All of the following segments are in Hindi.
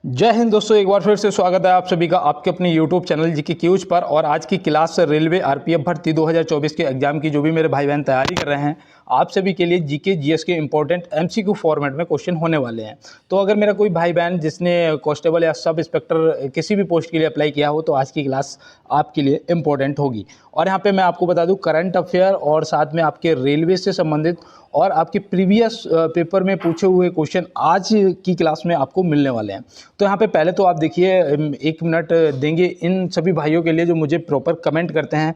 जय हिंद दोस्तों, एक बार फिर से स्वागत है आप सभी का आपके अपने YouTube चैनल जीके क्यूज पर। और आज की क्लास रेलवे आरपीएफ भर्ती 2024 के एग्जाम की जो भी मेरे भाई बहन तैयारी कर रहे हैं, आप सभी के लिए जीके जीएस के इंपॉर्टेंट एमसीक्यू फॉर्मेट में क्वेश्चन होने वाले हैं। तो अगर मेरा कोई भाई बहन जिसने कांस्टेबल या सब इंस्पेक्टर किसी भी पोस्ट के लिए अप्लाई किया हो, तो आज की क्लास आपके लिए इंपॉर्टेंट होगी। और यहाँ पे मैं आपको बता दूं, करंट अफेयर और साथ में आपके रेलवे से संबंधित और आपके प्रीवियस पेपर में पूछे हुए क्वेश्चन आज की क्लास में आपको मिलने वाले हैं। तो यहाँ पे पहले तो आप देखिए, 1 मिनट देंगे इन सभी भाइयों के लिए जो मुझे प्रॉपर कमेंट करते हैं।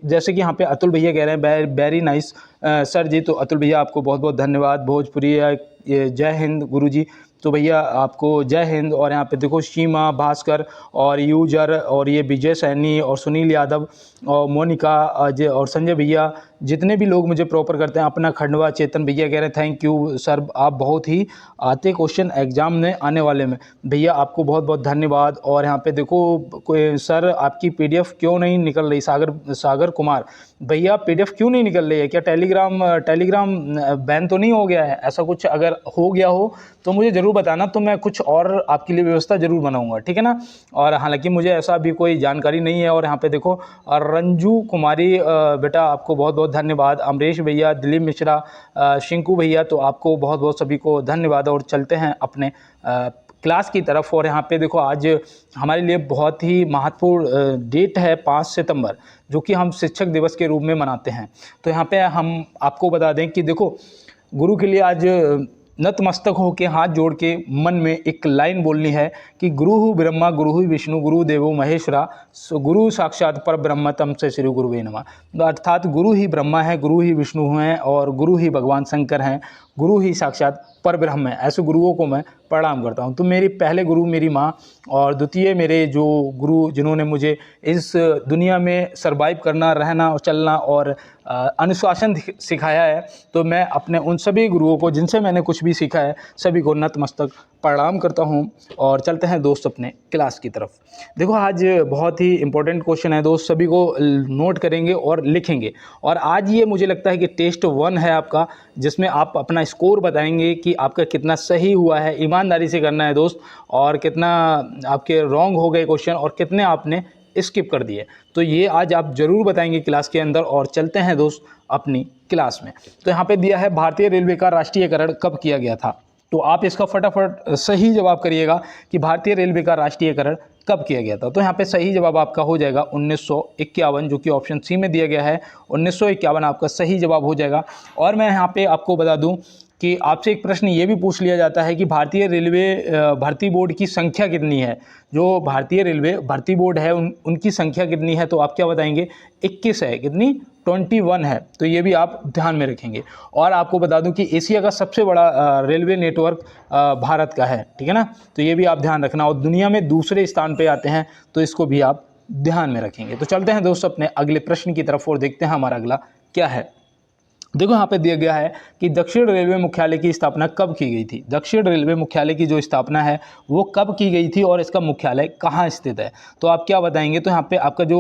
जैसे कि यहाँ पे अतुल भैया कह रहे हैं वेरी नाइस सर जी, तो अतुल भैया आपको बहुत बहुत धन्यवाद। भोजपुरी जय हिंद गुरुजी, तो भैया आपको जय हिंद। और यहाँ पे देखो सीमा भास्कर और यूजर और ये विजय सैनी और सुनील यादव और मोनिका और संजय भैया, जितने भी लोग मुझे प्रॉपर करते हैं। अपना खंडवा चेतन भैया कह रहे हैं थैंक यू सर, आप बहुत ही आते क्वेश्चन एग्जाम में आने वाले में। भैया आपको बहुत बहुत धन्यवाद। और यहाँ पे देखो सर आपकी पीडीएफ क्यों नहीं निकल रही, सागर कुमार भैया पीडीएफ क्यों नहीं निकल रही है? क्या टेलीग्राम बैन तो नहीं हो गया है? ऐसा कुछ अगर हो गया हो तो मुझे ज़रूर बताना, तो मैं कुछ और आपके लिए व्यवस्था ज़रूर बनाऊंगा, ठीक है ना। और हालांकि मुझे ऐसा अभी कोई जानकारी नहीं है। और यहाँ पे देखो रंजू कुमारी बेटा आपको बहुत बहुत धन्यवाद। अमरीश भैया, दिलीप मिश्रा, शिंकू भैया, तो आपको बहुत बहुत सभी को धन्यवाद। और चलते हैं अपने क्लास की तरफ। और यहाँ पे देखो आज हमारे लिए बहुत ही महत्वपूर्ण डेट है 5 सितंबर, जो कि हम शिक्षक दिवस के रूप में मनाते हैं। तो यहाँ पे हम आपको बता दें कि देखो, गुरु के लिए आज नतमस्तक होकर हाथ जोड़ के मन में एक लाइन बोलनी है कि गुरु ब्रह्मा गुरु विष्णु गुरु देवो महेश्वरा, गुरु साक्षात पर ब्रह्म तम से श्री गुरुवे नमः। अर्थात गुरु ही ब्रह्मा है, गुरु ही विष्णु हैं और गुरु ही भगवान शंकर हैं, गुरु ही साक्षात पर ब्रह्म है। ऐसे गुरुओं को मैं प्रणाम करता हूँ। तो मेरे पहले गुरु मेरी माँ, और द्वितीय मेरे जो गुरु जिन्होंने मुझे इस दुनिया में सरवाइव करना, रहना और चलना और अनुशासन सिखाया है, तो मैं अपने उन सभी गुरुओं को जिनसे मैंने कुछ भी सीखा है, सभी को नतमस्तक प्रणाम करता हूँ। और चलते हैं दोस्त अपने क्लास की तरफ। देखो आज बहुत ही इंपॉर्टेंट क्वेश्चन है दोस्त, सभी को नोट करेंगे और लिखेंगे। और आज ये मुझे लगता है कि टेस्ट 1 है आपका, जिसमें आप अपना स्कोर बताएंगे कि आपका कितना सही हुआ है। ईमानदारी से करना है दोस्त, और कितना आपके रॉन्ग हो गए क्वेश्चन और कितने आपने स्किप कर दिए, तो ये आज आप जरूर बताएंगे क्लास के अंदर। और चलते हैं दोस्त अपनी क्लास में। तो यहाँ पे दिया है भारतीय रेलवे का राष्ट्रीयकरण कब किया गया था, तो आप इसका फटाफट सही जवाब करिएगा कि भारतीय रेलवे का राष्ट्रीयकरण कब किया गया था। तो यहाँ पे सही जवाब आपका हो जाएगा 1951, जो कि ऑप्शन सी में दिया गया है। 1951 आपका सही जवाब हो जाएगा। और मैं यहाँ पे आपको बता दूं कि आपसे एक प्रश्न ये भी पूछ लिया जाता है कि भारतीय रेलवे भर्ती बोर्ड की संख्या कितनी है। जो भारतीय रेलवे भर्ती बोर्ड है उनकी संख्या कितनी है, तो आप क्या बताएंगे? 21 है। कितनी? 21 है। तो ये भी आप ध्यान में रखेंगे। और आपको बता दूं कि एशिया का सबसे बड़ा रेलवे नेटवर्क भारत का है, ठीक है ना, तो ये भी आप ध्यान रखना। और दुनिया में दूसरे स्थान पे आते हैं, तो इसको भी आप ध्यान में रखेंगे। तो चलते हैं दोस्तों अपने अगले प्रश्न की तरफ और देखते हैं हमारा अगला क्या है। देखो यहाँ पे दिया गया है कि दक्षिण रेलवे मुख्यालय की स्थापना कब की गई थी। दक्षिण रेलवे मुख्यालय की जो स्थापना है वो कब की गई थी और इसका मुख्यालय कहाँ स्थित है, तो आप क्या बताएंगे? तो यहाँ पे आपका जो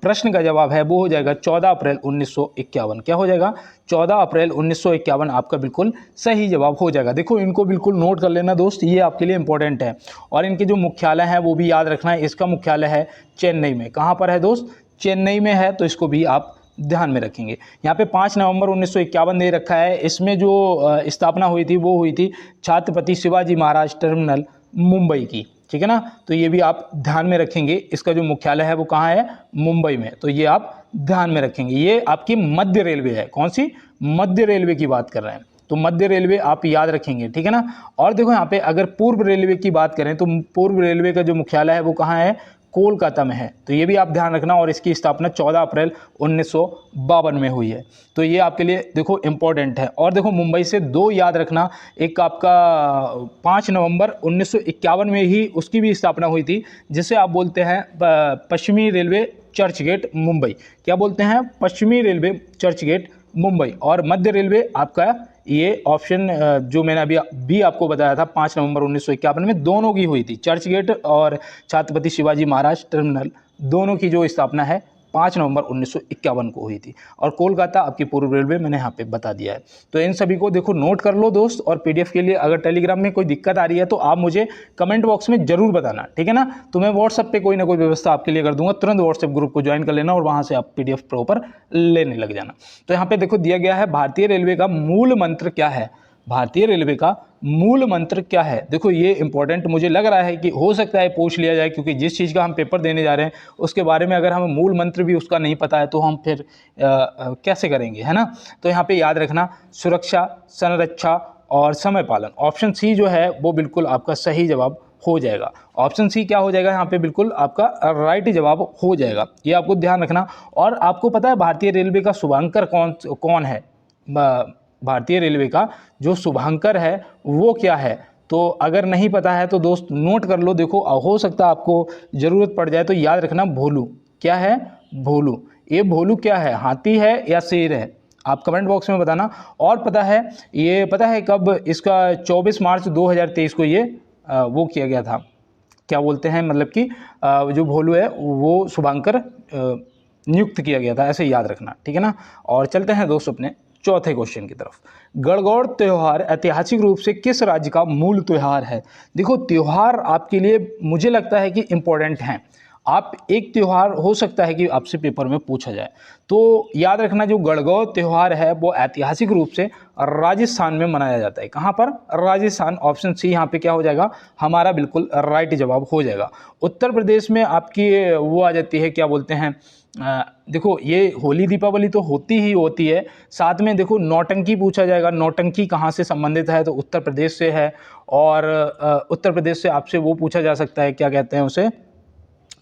प्रश्न का जवाब है वो हो जाएगा 14 अप्रैल 1951। क्या हो जाएगा? 14 अप्रैल 1951 आपका बिल्कुल सही जवाब हो जाएगा। देखो इनको बिल्कुल नोट कर लेना दोस्त, ये आपके लिए इंपॉर्टेंट है। और इनके जो मुख्यालय है वो भी याद रखना है। इसका मुख्यालय है चेन्नई में। कहाँ पर है दोस्त? चेन्नई में है, तो इसको भी आप ध्यान में रखेंगे। यहाँ पे 5 नवंबर 1951 दे रखा है। इसमें जो स्थापना हुई थी वो हुई थी छत्रपति शिवाजी महाराज टर्मिनल मुंबई की, ठीक है ना। तो ये भी आप ध्यान में रखेंगे। इसका जो मुख्यालय है वो कहाँ है? मुंबई में। तो ये आप ध्यान में रखेंगे। ये आपकी मध्य रेलवे है। कौन सी? मध्य रेलवे की बात कर रहे हैं, तो मध्य रेलवे आप याद रखेंगे, ठीक है ना। और देखो यहाँ पे अगर पूर्व रेलवे की बात करें तो पूर्व रेलवे का जो मुख्यालय है वो कहाँ है? कोलकाता में है। तो ये भी आप ध्यान रखना। और इसकी स्थापना 14 अप्रैल 1952 में हुई है। तो ये आपके लिए देखो इंपॉर्टेंट है। और देखो मुंबई से 2 याद रखना। एक आपका 5 नवंबर 1951 में ही उसकी भी स्थापना हुई थी, जिसे आप बोलते हैं पश्चिमी रेलवे चर्च गेट मुंबई। क्या बोलते हैं? पश्चिमी रेलवे चर्च गेट मुंबई। और मध्य रेलवे आपका ये ऑप्शन जो मैंने अभी भी आपको बताया था 5 नवंबर 1951 में दोनों की हुई थी। चर्च गेट और छत्रपति शिवाजी महाराज टर्मिनल दोनों की जो स्थापना है 5 नवंबर 1951 को हुई थी। और कोलकाता आपकी पूर्व रेलवे मैंने यहाँ पे बता दिया है। तो इन सभी को देखो नोट कर लो दोस्त, और पीडीएफ के लिए अगर टेलीग्राम में कोई दिक्कत आ रही है तो आप मुझे कमेंट बॉक्स में जरूर बताना, ठीक है ना। तो मैं व्हाट्सएप पे कोई ना कोई व्यवस्था आपके लिए कर दूंगा, तुरंत व्हाट्सएप ग्रुप को ज्वाइन कर लेना और वहाँ से आप पीडीएफ प्रॉपर लेने लग जाना। तो यहाँ पे देखो दिया गया है भारतीय रेलवे का मूल मंत्र क्या है। भारतीय रेलवे का मूल मंत्र क्या है। देखो ये इंपॉर्टेंट मुझे लग रहा है कि हो सकता है पूछ लिया जाए, क्योंकि जिस चीज़ का हम पेपर देने जा रहे हैं उसके बारे में अगर हमें मूल मंत्र भी उसका नहीं पता है तो हम फिर कैसे करेंगे, है ना। तो यहाँ पे याद रखना सुरक्षा, संरक्षा और समय पालन। ऑप्शन सी जो है वो बिल्कुल आपका सही जवाब हो जाएगा। ऑप्शन सी क्या हो जाएगा यहाँ पे, बिल्कुल आपका राइट जवाब हो जाएगा, ये आपको ध्यान रखना। और आपको पता है भारतीय रेलवे का शुभांकर कौन है। भारतीय रेलवे का जो शुभांकर है वो क्या है, तो अगर नहीं पता है तो दोस्त नोट कर लो। देखो हो सकता है आपको ज़रूरत पड़ जाए, तो याद रखना भोलू। क्या है, भोलू। ये भोलू क्या है, हाथी है या शेर है, आप कमेंट बॉक्स में बताना। और पता है ये पता है कब इसका 24 मार्च 2023 को ये वो किया गया था, क्या बोलते हैं, मतलब कि जो भोलू है वो शुभांकर नियुक्त किया गया था, ऐसे याद रखना, ठीक है ना। और चलते हैं दोस्त अपने चौथे क्वेश्चन की तरफ। गणगौर त्यौहार ऐतिहासिक रूप से किस राज्य का मूल त्यौहार है। देखो त्यौहार आपके लिए मुझे लगता है कि इम्पोर्टेंट हैं। आप एक त्यौहार हो सकता है कि आपसे पेपर में पूछा जाए, तो याद रखना जो गणगौर त्यौहार है वो ऐतिहासिक रूप से राजस्थान में मनाया जाता है। कहाँ पर, राजस्थान। ऑप्शन सी यहाँ पे क्या हो जाएगा, हमारा बिल्कुल राइट जवाब हो जाएगा। उत्तर प्रदेश में आपकी वो आ जाती है, क्या बोलते हैं, देखो ये होली दीपावली तो होती ही होती है, साथ में देखो नौटंकी पूछा जाएगा। नौटंकी कहाँ से संबंधित है, तो उत्तर प्रदेश से है। और उत्तर प्रदेश से आपसे वो पूछा जा सकता है, क्या कहते हैं उसे,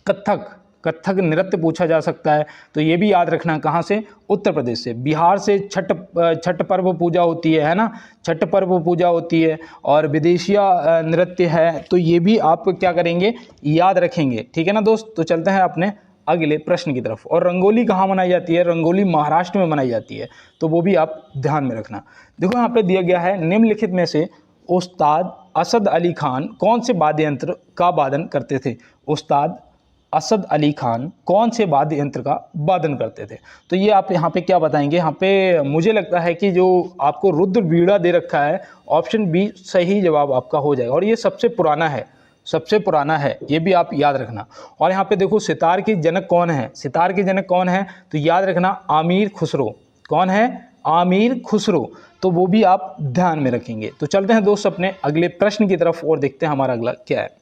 कथक नृत्य पूछा जा सकता है। तो ये भी याद रखना, कहाँ से, उत्तर प्रदेश से। बिहार से छठ पर्व पूजा होती है ना, छठ पर्व पूजा होती है। और विदेशिया नृत्य है, तो ये भी आप क्या करेंगे, याद रखेंगे, ठीक है ना दोस्त। तो चलते हैं अपने अगले प्रश्न की तरफ। और रंगोली कहाँ मनाई जाती है, रंगोली महाराष्ट्र में मनाई जाती है, तो वो भी आप ध्यान में रखना। देखो यहाँ पे दिया गया है निम्नलिखित में से उस्ताद असद अली खान कौन से वाद्य यंत्र का वादन करते थे। उस्ताद असद अली खान कौन से वाद्य यंत्र का वादन करते थे, तो ये आप यहाँ पे क्या बताएंगे। यहाँ पे मुझे लगता है कि जो आपको रुद्र वीणा दे रखा है, ऑप्शन बी सही जवाब आपका हो जाएगा। और ये सबसे पुराना है, सबसे पुराना है, ये भी आप याद रखना। और यहाँ पे देखो सितार के जनक कौन है, सितार के जनक कौन है, तो याद रखना आमिर खुसरो। कौन है, आमिर खुसरो, तो वो भी आप ध्यान में रखेंगे। तो चलते हैं दोस्त अपने अगले प्रश्न की तरफ और देखते हैं हमारा अगला क्या है।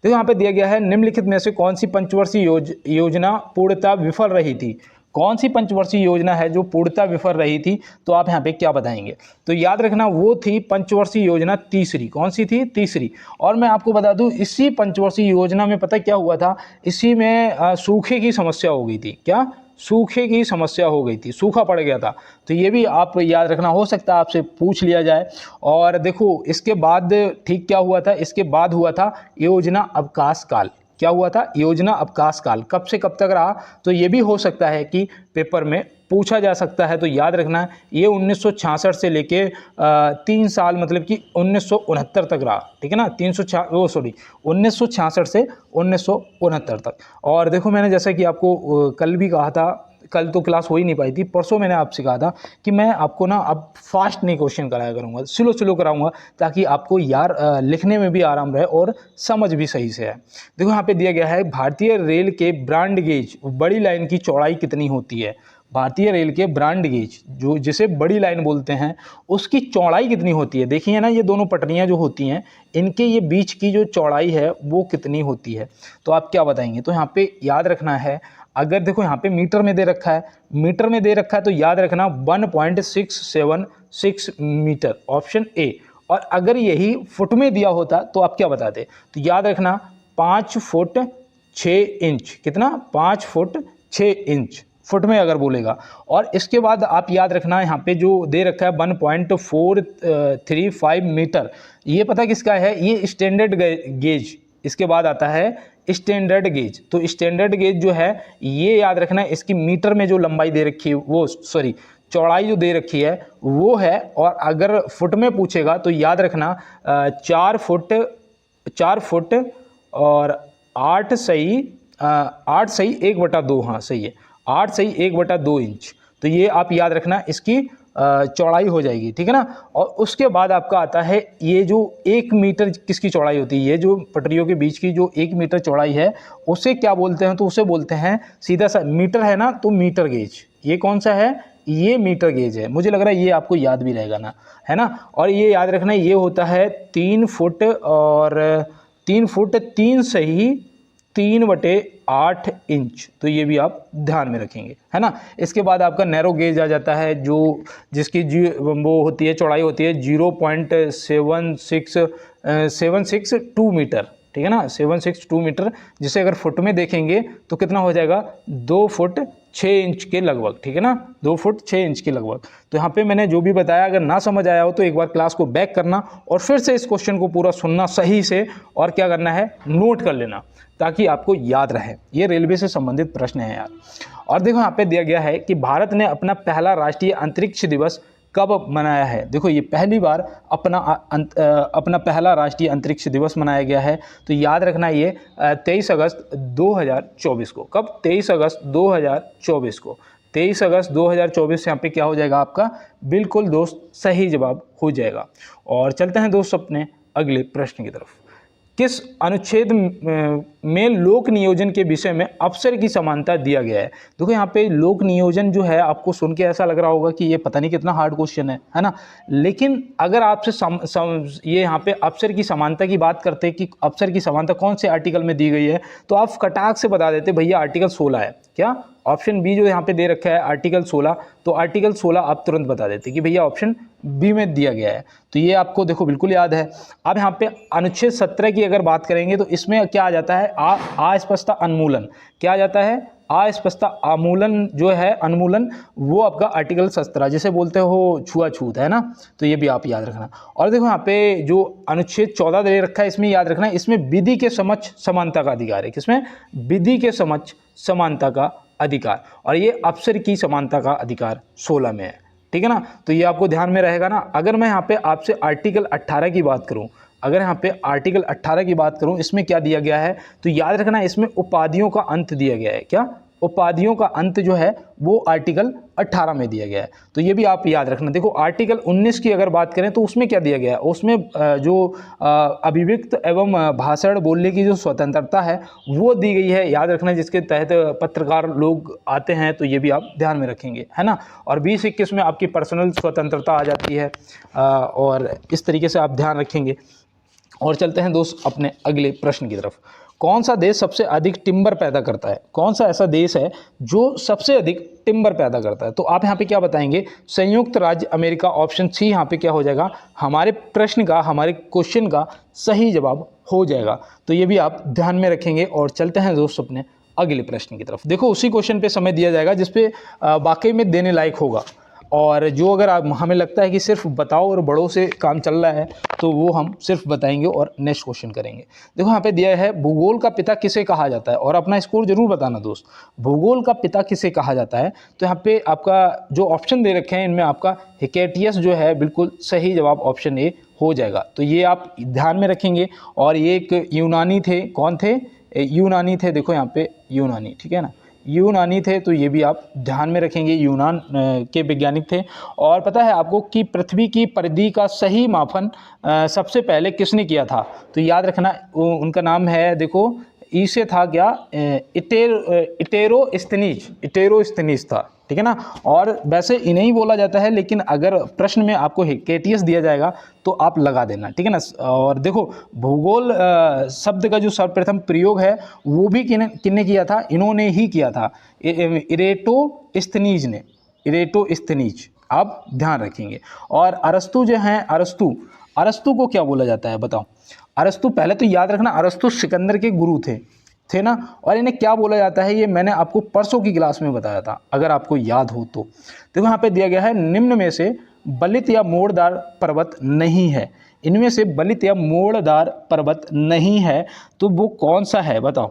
देखो यहाँ पे दिया गया है निम्नलिखित में से कौन सी पंचवर्षीय योजना पूर्णतः विफल रही थी। कौन सी पंचवर्षीय योजना है जो पूर्णतः विफल रही थी, तो आप यहाँ पे क्या बताएंगे। तो याद रखना वो थी पंचवर्षीय योजना तीसरी। कौन सी थी, तीसरी। और मैं आपको बता दूं इसी पंचवर्षीय योजना में पता क्या हुआ था, इसी में सूखे की समस्या हो गई थी। क्या, सूखे की समस्या हो गई थी, सूखा पड़ गया था। तो ये भी आप याद रखना, हो सकता है आपसे पूछ लिया जाए। और देखो इसके बाद ठीक क्या हुआ था, इसके बाद हुआ था योजना अवकाश काल। क्या हुआ था, योजना अवकाश काल, कब से कब तक रहा, तो ये भी हो सकता है कि पेपर में पूछा जा सकता है। तो याद रखना ये 1966 से लेके 3 साल मतलब कि 1969 तक रहा, ठीक है ना। 1966 से 1969 तक। और देखो मैंने जैसा कि आपको कल भी कहा था, कल तो क्लास हो ही नहीं पाई थी, परसों मैंने आपसे कहा था कि मैं आपको ना अब फास्ट नहीं क्वेश्चन कराया करूँगा, स्लो कराऊंगा, ताकि आपको यार लिखने में भी आराम रहे और समझ भी सही से है। देखो यहाँ पे दिया गया है भारतीय रेल के ब्रॉड गेज बड़ी लाइन की चौड़ाई कितनी होती है। भारतीय रेल के ब्रॉड गेज जो जिसे बड़ी लाइन बोलते हैं उसकी चौड़ाई कितनी होती है। देखिए ना ये दोनों पटरियां जो होती हैं इनके ये बीच की जो चौड़ाई है वो कितनी होती है, तो आप क्या बताएंगे। तो यहाँ पे याद रखना है, अगर देखो यहाँ पे मीटर में दे रखा है, मीटर में दे रखा है तो याद रखना 1.676 मीटर, ऑप्शन ए। और अगर यही फुट में दिया होता तो आप क्या बताते, तो याद रखना 5 फुट 6 इंच। कितना, 5 फुट 6 इंच फुट में अगर बोलेगा। और इसके बाद आप याद रखना यहाँ पे जो दे रखा है 1.435 मीटर, ये पता किसका है, ये स्टैंडर्ड गेज। इसके बाद आता है स्टैंडर्ड गेज। तो स्टैंडर्ड गेज जो है ये याद रखना, इसकी मीटर में जो लंबाई दे रखी है वो चौड़ाई जो दे रखी है वो है। और अगर फुट में पूछेगा तो याद रखना 4 फुट और 8 सही 1/2, हाँ सही है, 8 सही 1/2 इंच। तो ये आप याद रखना, इसकी चौड़ाई हो जाएगी, ठीक है ना। और उसके बाद आपका आता है ये जो 1 मीटर किसकी चौड़ाई होती है, ये जो पटरियों के बीच की जो 1 मीटर चौड़ाई है उसे क्या बोलते हैं, तो उसे बोलते हैं सीधा सा मीटर है ना, तो मीटर गेज। ये कौन सा है, ये मीटर गेज है। मुझे लग रहा है ये आपको याद भी रहेगा ना, है ना। और ये याद रखना, ये होता है 3 फुट, और 3 फुट 3 सही 3/8 इंच। तो ये भी आप ध्यान में रखेंगे, है ना। इसके बाद आपका नैरो गेज आ जाता है, जो जिसकी वो होती है, चौड़ाई होती है 0.762 मीटर, ठीक है ना, 762 मीटर, जिसे अगर फुट में देखेंगे तो कितना हो जाएगा, 2 फुट 6 इंच के लगभग, ठीक है ना, 2 फुट 6 इंच के लगभग। तो यहाँ पे मैंने जो भी बताया, अगर ना समझ आया हो तो एक बार क्लास को बैक करना और फिर से इस क्वेश्चन को पूरा सुनना सही से, और क्या करना है, नोट कर लेना, ताकि आपको याद रहे। ये रेलवे से संबंधित प्रश्न है यार। और देखो यहाँ पे दिया गया है कि भारत ने अपना पहला राष्ट्रीय अंतरिक्ष दिवस कब मनाया है। देखो ये पहली बार अपना पहला राष्ट्रीय अंतरिक्ष दिवस मनाया गया है। तो याद रखना, ये 23 अगस्त 2024 को। कब, 23 अगस्त 2024 को। 23 अगस्त 2024 यहाँ पे क्या हो जाएगा आपका, बिल्कुल दोस्त सही जवाब हो जाएगा। और चलते हैं दोस्त अपने अगले प्रश्न की तरफ। किस अनुच्छेद में लोक नियोजन के विषय में अवसर की समानता दिया गया है। देखो यहाँ पे लोक नियोजन जो है, आपको सुन के ऐसा लग रहा होगा कि ये पता नहीं कितना हार्ड क्वेश्चन है ना। लेकिन अगर आपसे ये यहाँ पे अवसर की समानता की बात करते हैं कि अवसर की समानता कौन से आर्टिकल में दी गई है, तो आप कटाक से बता देते भैया आर्टिकल 16 है। क्या, ऑप्शन बी जो यहाँ पे दे रखा है आर्टिकल 16, तो आर्टिकल 16 आप तुरंत बता देते कि भैया ऑप्शन बी में दिया गया है। तो ये आपको देखो बिल्कुल याद है। अब यहाँ पे अनुच्छेद 17 की अगर बात करेंगे तो इसमें क्या आ जाता है, अस्पष्टता उन्मूलन। क्या आ जाता है, अस्पष्टता उन्मूलन जो है, उन्मूलन, वो आपका आर्टिकल 17 जिसे बोलते हो छुआछूत, है ना। तो ये भी आप याद रखना। और देखो यहाँ पे जो अनुच्छेद 14 दे रखा है, इसमें याद रखना, इसमें विधि के समक्ष समानता का अधिकार है। किसमें, विधि के समक्ष समानता का अधिकार। और ये अवसर की समानता का अधिकार 16 में है, ठीक है ना। तो ये आपको ध्यान में रहेगा ना। अगर मैं यहाँ पे आपसे आर्टिकल 18 की बात करूँ, अगर यहाँ पे आर्टिकल 18 की बात करूँ, इसमें क्या दिया गया है, तो याद रखना, इसमें उपाधियों का अंत दिया गया है। क्या, उपाधियों का अंत जो है वो आर्टिकल 18 में दिया गया है। तो ये भी आप याद रखना। देखो आर्टिकल 19 की अगर बात करें तो उसमें क्या दिया गया है, उसमें जो अभिव्यक्त एवं भाषण बोलने की जो स्वतंत्रता है वो दी गई है, याद रखना, जिसके तहत पत्रकार लोग आते हैं। तो ये भी आप ध्यान में रखेंगे, है ना। और 20-21 में आपकी पर्सनल स्वतंत्रता आ जाती है, और इस तरीके से आप ध्यान रखेंगे। और चलते हैं दोस्त अपने अगले प्रश्न की तरफ। कौन सा देश सबसे अधिक टिम्बर पैदा करता है। कौन सा ऐसा देश है जो सबसे अधिक टिम्बर पैदा करता है। तो आप यहाँ पे क्या बताएंगे, संयुक्त राज्य अमेरिका। ऑप्शन सी यहाँ पे क्या हो जाएगा, हमारे प्रश्न का, हमारे क्वेश्चन का सही जवाब हो जाएगा। तो ये भी आप ध्यान में रखेंगे। और चलते हैं दोस्त अपने अगले प्रश्न की तरफ। देखो उसी क्वेश्चन पे समय दिया जाएगा जिसपे वाकई में देने लायक होगा, और जो अगर आप, हमें लगता है कि सिर्फ बताओ और बड़ों से काम चल रहा है, तो वो हम सिर्फ बताएंगे और नेक्स्ट क्वेश्चन करेंगे। देखो यहाँ पे दिया है, भूगोल का पिता किसे कहा जाता है। और अपना स्कोर जरूर बताना दोस्त, भूगोल का पिता किसे कहा जाता है। तो यहाँ पे आपका जो ऑप्शन दे रखे हैं, इनमें आपका हिकेटियस जो है, बिल्कुल सही जवाब ऑप्शन ए हो जाएगा। तो ये आप ध्यान में रखेंगे। और ये एक यूनानी थे, कौन थे, यूनानी थे। देखो यहाँ पे यूनानी, ठीक है ना, यूनानी थे। तो ये भी आप ध्यान में रखेंगे, यूनान के वैज्ञानिक थे। और पता है आपको कि पृथ्वी की परिधि का सही मापन सबसे पहले किसने किया था। तो याद रखना, उनका नाम है, देखो ई से था क्या, इटेरोस्थनीज था, ठीक है ना। और वैसे इन्हें ही बोला जाता है, लेकिन अगर प्रश्न में आपको हिकेटियस दिया जाएगा तो आप लगा देना, ठीक है ना। और देखो भूगोल शब्द का जो सर्वप्रथम प्रयोग है वो भी किन्ने किया था, इन्होंने ही किया था, इरेटोस्थनीज ने, इरेटोस्थनीज, आप ध्यान रखेंगे। और अरस्तु जो हैं, अरस्तु को क्या बोला जाता है बताओ। अरस्तु, पहले तो याद रखना, अरस्तु सिकंदर के गुरु थे ना। और इन्हें क्या बोला जाता है, ये मैंने आपको परसों की क्लास में बताया था, अगर आपको याद हो तो। देखो यहाँ पे दिया गया है, निम्न में से बलित या मोड़दार पर्वत नहीं है। इनमें से बलित या मोड़दार पर्वत नहीं है, तो वो कौन सा है बताओ।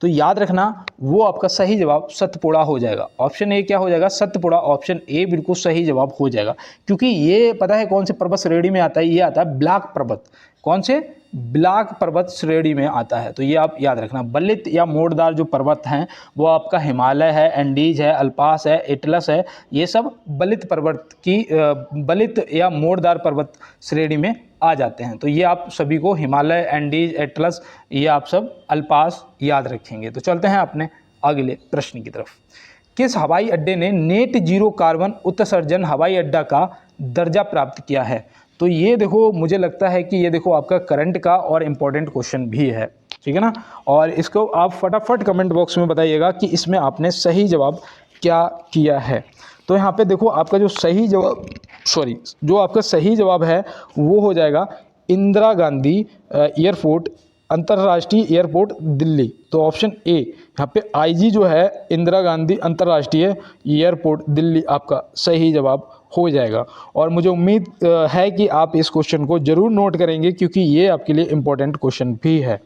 तो याद रखना, वो आपका सही जवाब सतपुड़ा हो जाएगा। ऑप्शन ए क्या हो जाएगा, सतपुड़ा। ऑप्शन ए बिल्कुल सही जवाब हो जाएगा, क्योंकि ये पता है कौन से पर्वत श्रेणी में आता है, ये आता है ब्लैक पर्वत। कौन से, ब्लाक पर्वत श्रेणी में आता है। तो ये आप याद रखना। बलित या मोड़दार जो पर्वत हैं वो आपका हिमालय है, एंडीज है, अल्पास है, एटलस है, ये सब बलित पर्वत की बलित या मोड़दार पर्वत श्रेणी में आ जाते हैं। तो ये आप सभी को हिमालय, एंडीज, एटलस, ये आप सब अल्पास याद रखेंगे। तो चलते हैं अपने अगले प्रश्न की तरफ। किस हवाई अड्डे ने नेट जीरो कार्बन उत्सर्जन हवाई अड्डा का दर्जा प्राप्त किया है? तो ये देखो, मुझे लगता है कि ये देखो आपका करंट का और इम्पोर्टेंट क्वेश्चन भी है, ठीक है ना। और इसको आप फटाफट कमेंट बॉक्स में बताइएगा कि इसमें आपने सही जवाब क्या किया है। तो यहाँ पे देखो आपका जो सही जवाब जो आपका सही जवाब है वो हो जाएगा इंदिरा गांधी एयरपोर्ट, अंतर्राष्ट्रीय एयरपोर्ट दिल्ली। तो ऑप्शन ए यहाँ पे आईजी जो है इंदिरा गांधी अंतर्राष्ट्रीय एयरपोर्ट दिल्ली आपका सही जवाब हो जाएगा। और मुझे उम्मीद है कि आप इस क्वेश्चन को ज़रूर नोट करेंगे क्योंकि ये आपके लिए इम्पोर्टेंट क्वेश्चन भी है।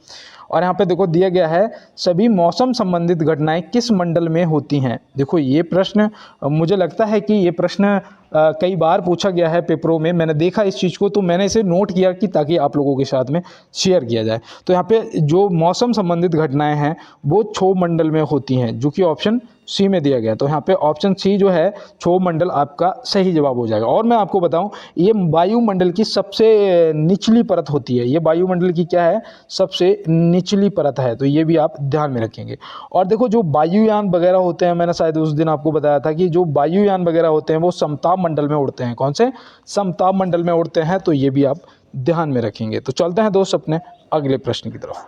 और यहाँ पे देखो दिया गया है सभी मौसम संबंधित घटनाएं किस मंडल में होती हैं। देखो ये प्रश्न मुझे लगता है कि ये प्रश्न कई बार पूछा गया है पेपरों में, मैंने देखा इस चीज़ को, तो मैंने इसे नोट किया कि ताकि आप लोगों के साथ में शेयर किया जाए। तो यहाँ पे जो मौसम संबंधित घटनाएं हैं वो क्षोभ मंडल में होती हैं, जो कि ऑप्शन सी में दिया गया। तो यहाँ पे ऑप्शन सी जो है क्षोभ मंडल आपका सही जवाब हो जाएगा। और मैं आपको बताऊं ये वायुमंडल की सबसे निचली परत होती है। ये वायुमंडल की क्या है? सबसे निचली परत है। तो ये भी आप ध्यान में रखेंगे। और देखो जो वायुयान वगैरह होते हैं, मैंने शायद उस दिन आपको बताया था कि जो वायुयान वगैरह होते हैं वो समताप मंडल में उड़ते हैं। कौन से? समताप मंडल में उड़ते हैं। तो ये भी आप ध्यान में रखेंगे। तो चलते हैं दोस्त अपने अगले प्रश्न की तरफ।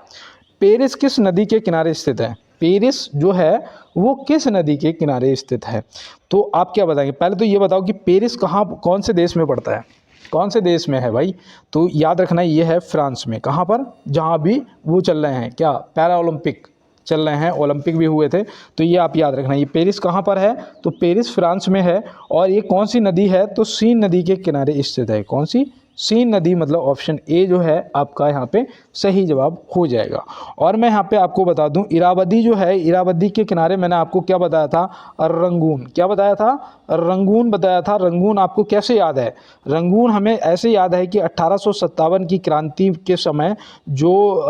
पेरिस किस नदी के किनारे स्थित है? पेरिस जो है वो किस नदी के किनारे स्थित है? तो आप क्या बताएंगे? पहले तो ये बताओ कि पेरिस कहाँ, कौन से देश में पड़ता है? कौन से देश में है भाई? तो याद रखना ये है फ्रांस में। कहाँ पर? जहाँ भी वो चल रहे हैं क्या, पैरा ओलंपिक चल रहे हैं, ओलंपिक भी हुए थे। तो ये आप याद रखना। ये पेरिस कहाँ पर है? तो पेरिस फ्रांस में है। और ये कौन सी नदी है? तो सीन नदी के किनारे स्थित है। कौन सी? सीन नदी, मतलब ऑप्शन ए जो है आपका यहाँ पे सही जवाब हो जाएगा। और मैं यहाँ पे आपको बता दूं इरावदी जो है, इरावदी के किनारे मैंने आपको क्या बताया था? रंगून। क्या बताया था? रंगून बताया था। रंगून आपको कैसे याद है? रंगून हमें ऐसे याद है कि 1857 की क्रांति के समय जो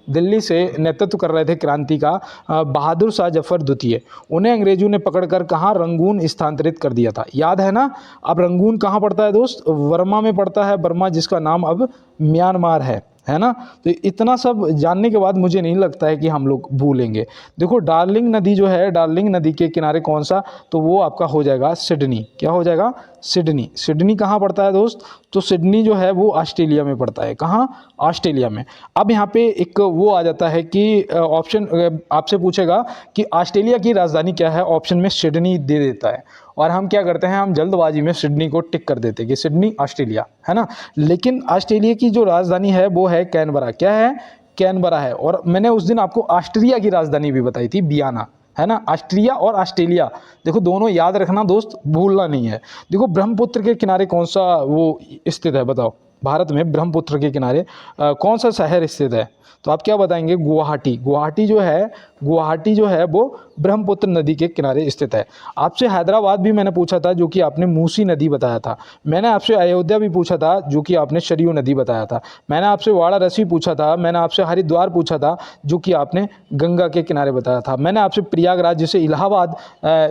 दिल्ली से नेतृत्व कर रहे थे क्रांति का बहादुर शाह जफर द्वितीय, उन्हें अंग्रेजों ने पकड़कर कहाँ? रंगून स्थानांतरित कर दिया था। याद है ना? अब रंगून कहाँ पड़ता है दोस्त? बर्मा में पड़ता है। बर्मा जिसका नाम अब म्यांमार है ना। तो इतना सब जानने के बाद मुझे नहीं लगता है कि हम लोग भूलेंगे। देखो डार्लिंग नदी जो है, डार्लिंग नदी के किनारे कौन सा? तो वो आपका हो जाएगा सिडनी। क्या हो जाएगा? सिडनी। सिडनी कहाँ पड़ता है दोस्त? तो सिडनी जो है वो ऑस्ट्रेलिया में पड़ता है। कहाँ? ऑस्ट्रेलिया में। अब यहाँ पे एक वो आ जाता है कि ऑप्शन आपसे पूछेगा कि ऑस्ट्रेलिया की राजधानी क्या है? ऑप्शन में सिडनी दे देता है। और हम क्या करते हैं? हम जल्दबाजी में सिडनी को टिक कर देते हैं कि सिडनी ऑस्ट्रेलिया है ना। लेकिन ऑस्ट्रेलिया की जो राजधानी है वो है कैनबरा। क्या है? कैनबरा है। और मैंने उस दिन आपको ऑस्ट्रिया की राजधानी भी बताई थी, वियना, है ना। ऑस्ट्रिया और ऑस्ट्रेलिया देखो दोनों याद रखना दोस्त, भूलना नहीं है। देखो ब्रह्मपुत्र के किनारे कौन सा वो स्थित है? बताओ भारत में ब्रह्मपुत्र के किनारे कौन सा शहर स्थित है? तो आप क्या बताएंगे? गुवाहाटी। गुवाहाटी जो है वो ब्रह्मपुत्र नदी के किनारे स्थित है। आपसे हैदराबाद भी मैंने पूछा था जो कि आपने मूसी नदी बताया था। मैंने आपसे अयोध्या भी पूछा था जो कि आपने सरयू नदी बताया था। मैंने आपसे वाराणसी पूछा था। मैंने आपसे हरिद्वार पूछा था जो कि आपने गंगा के किनारे बताया था। मैंने आपसे प्रयागराज, जिसे इलाहाबाद,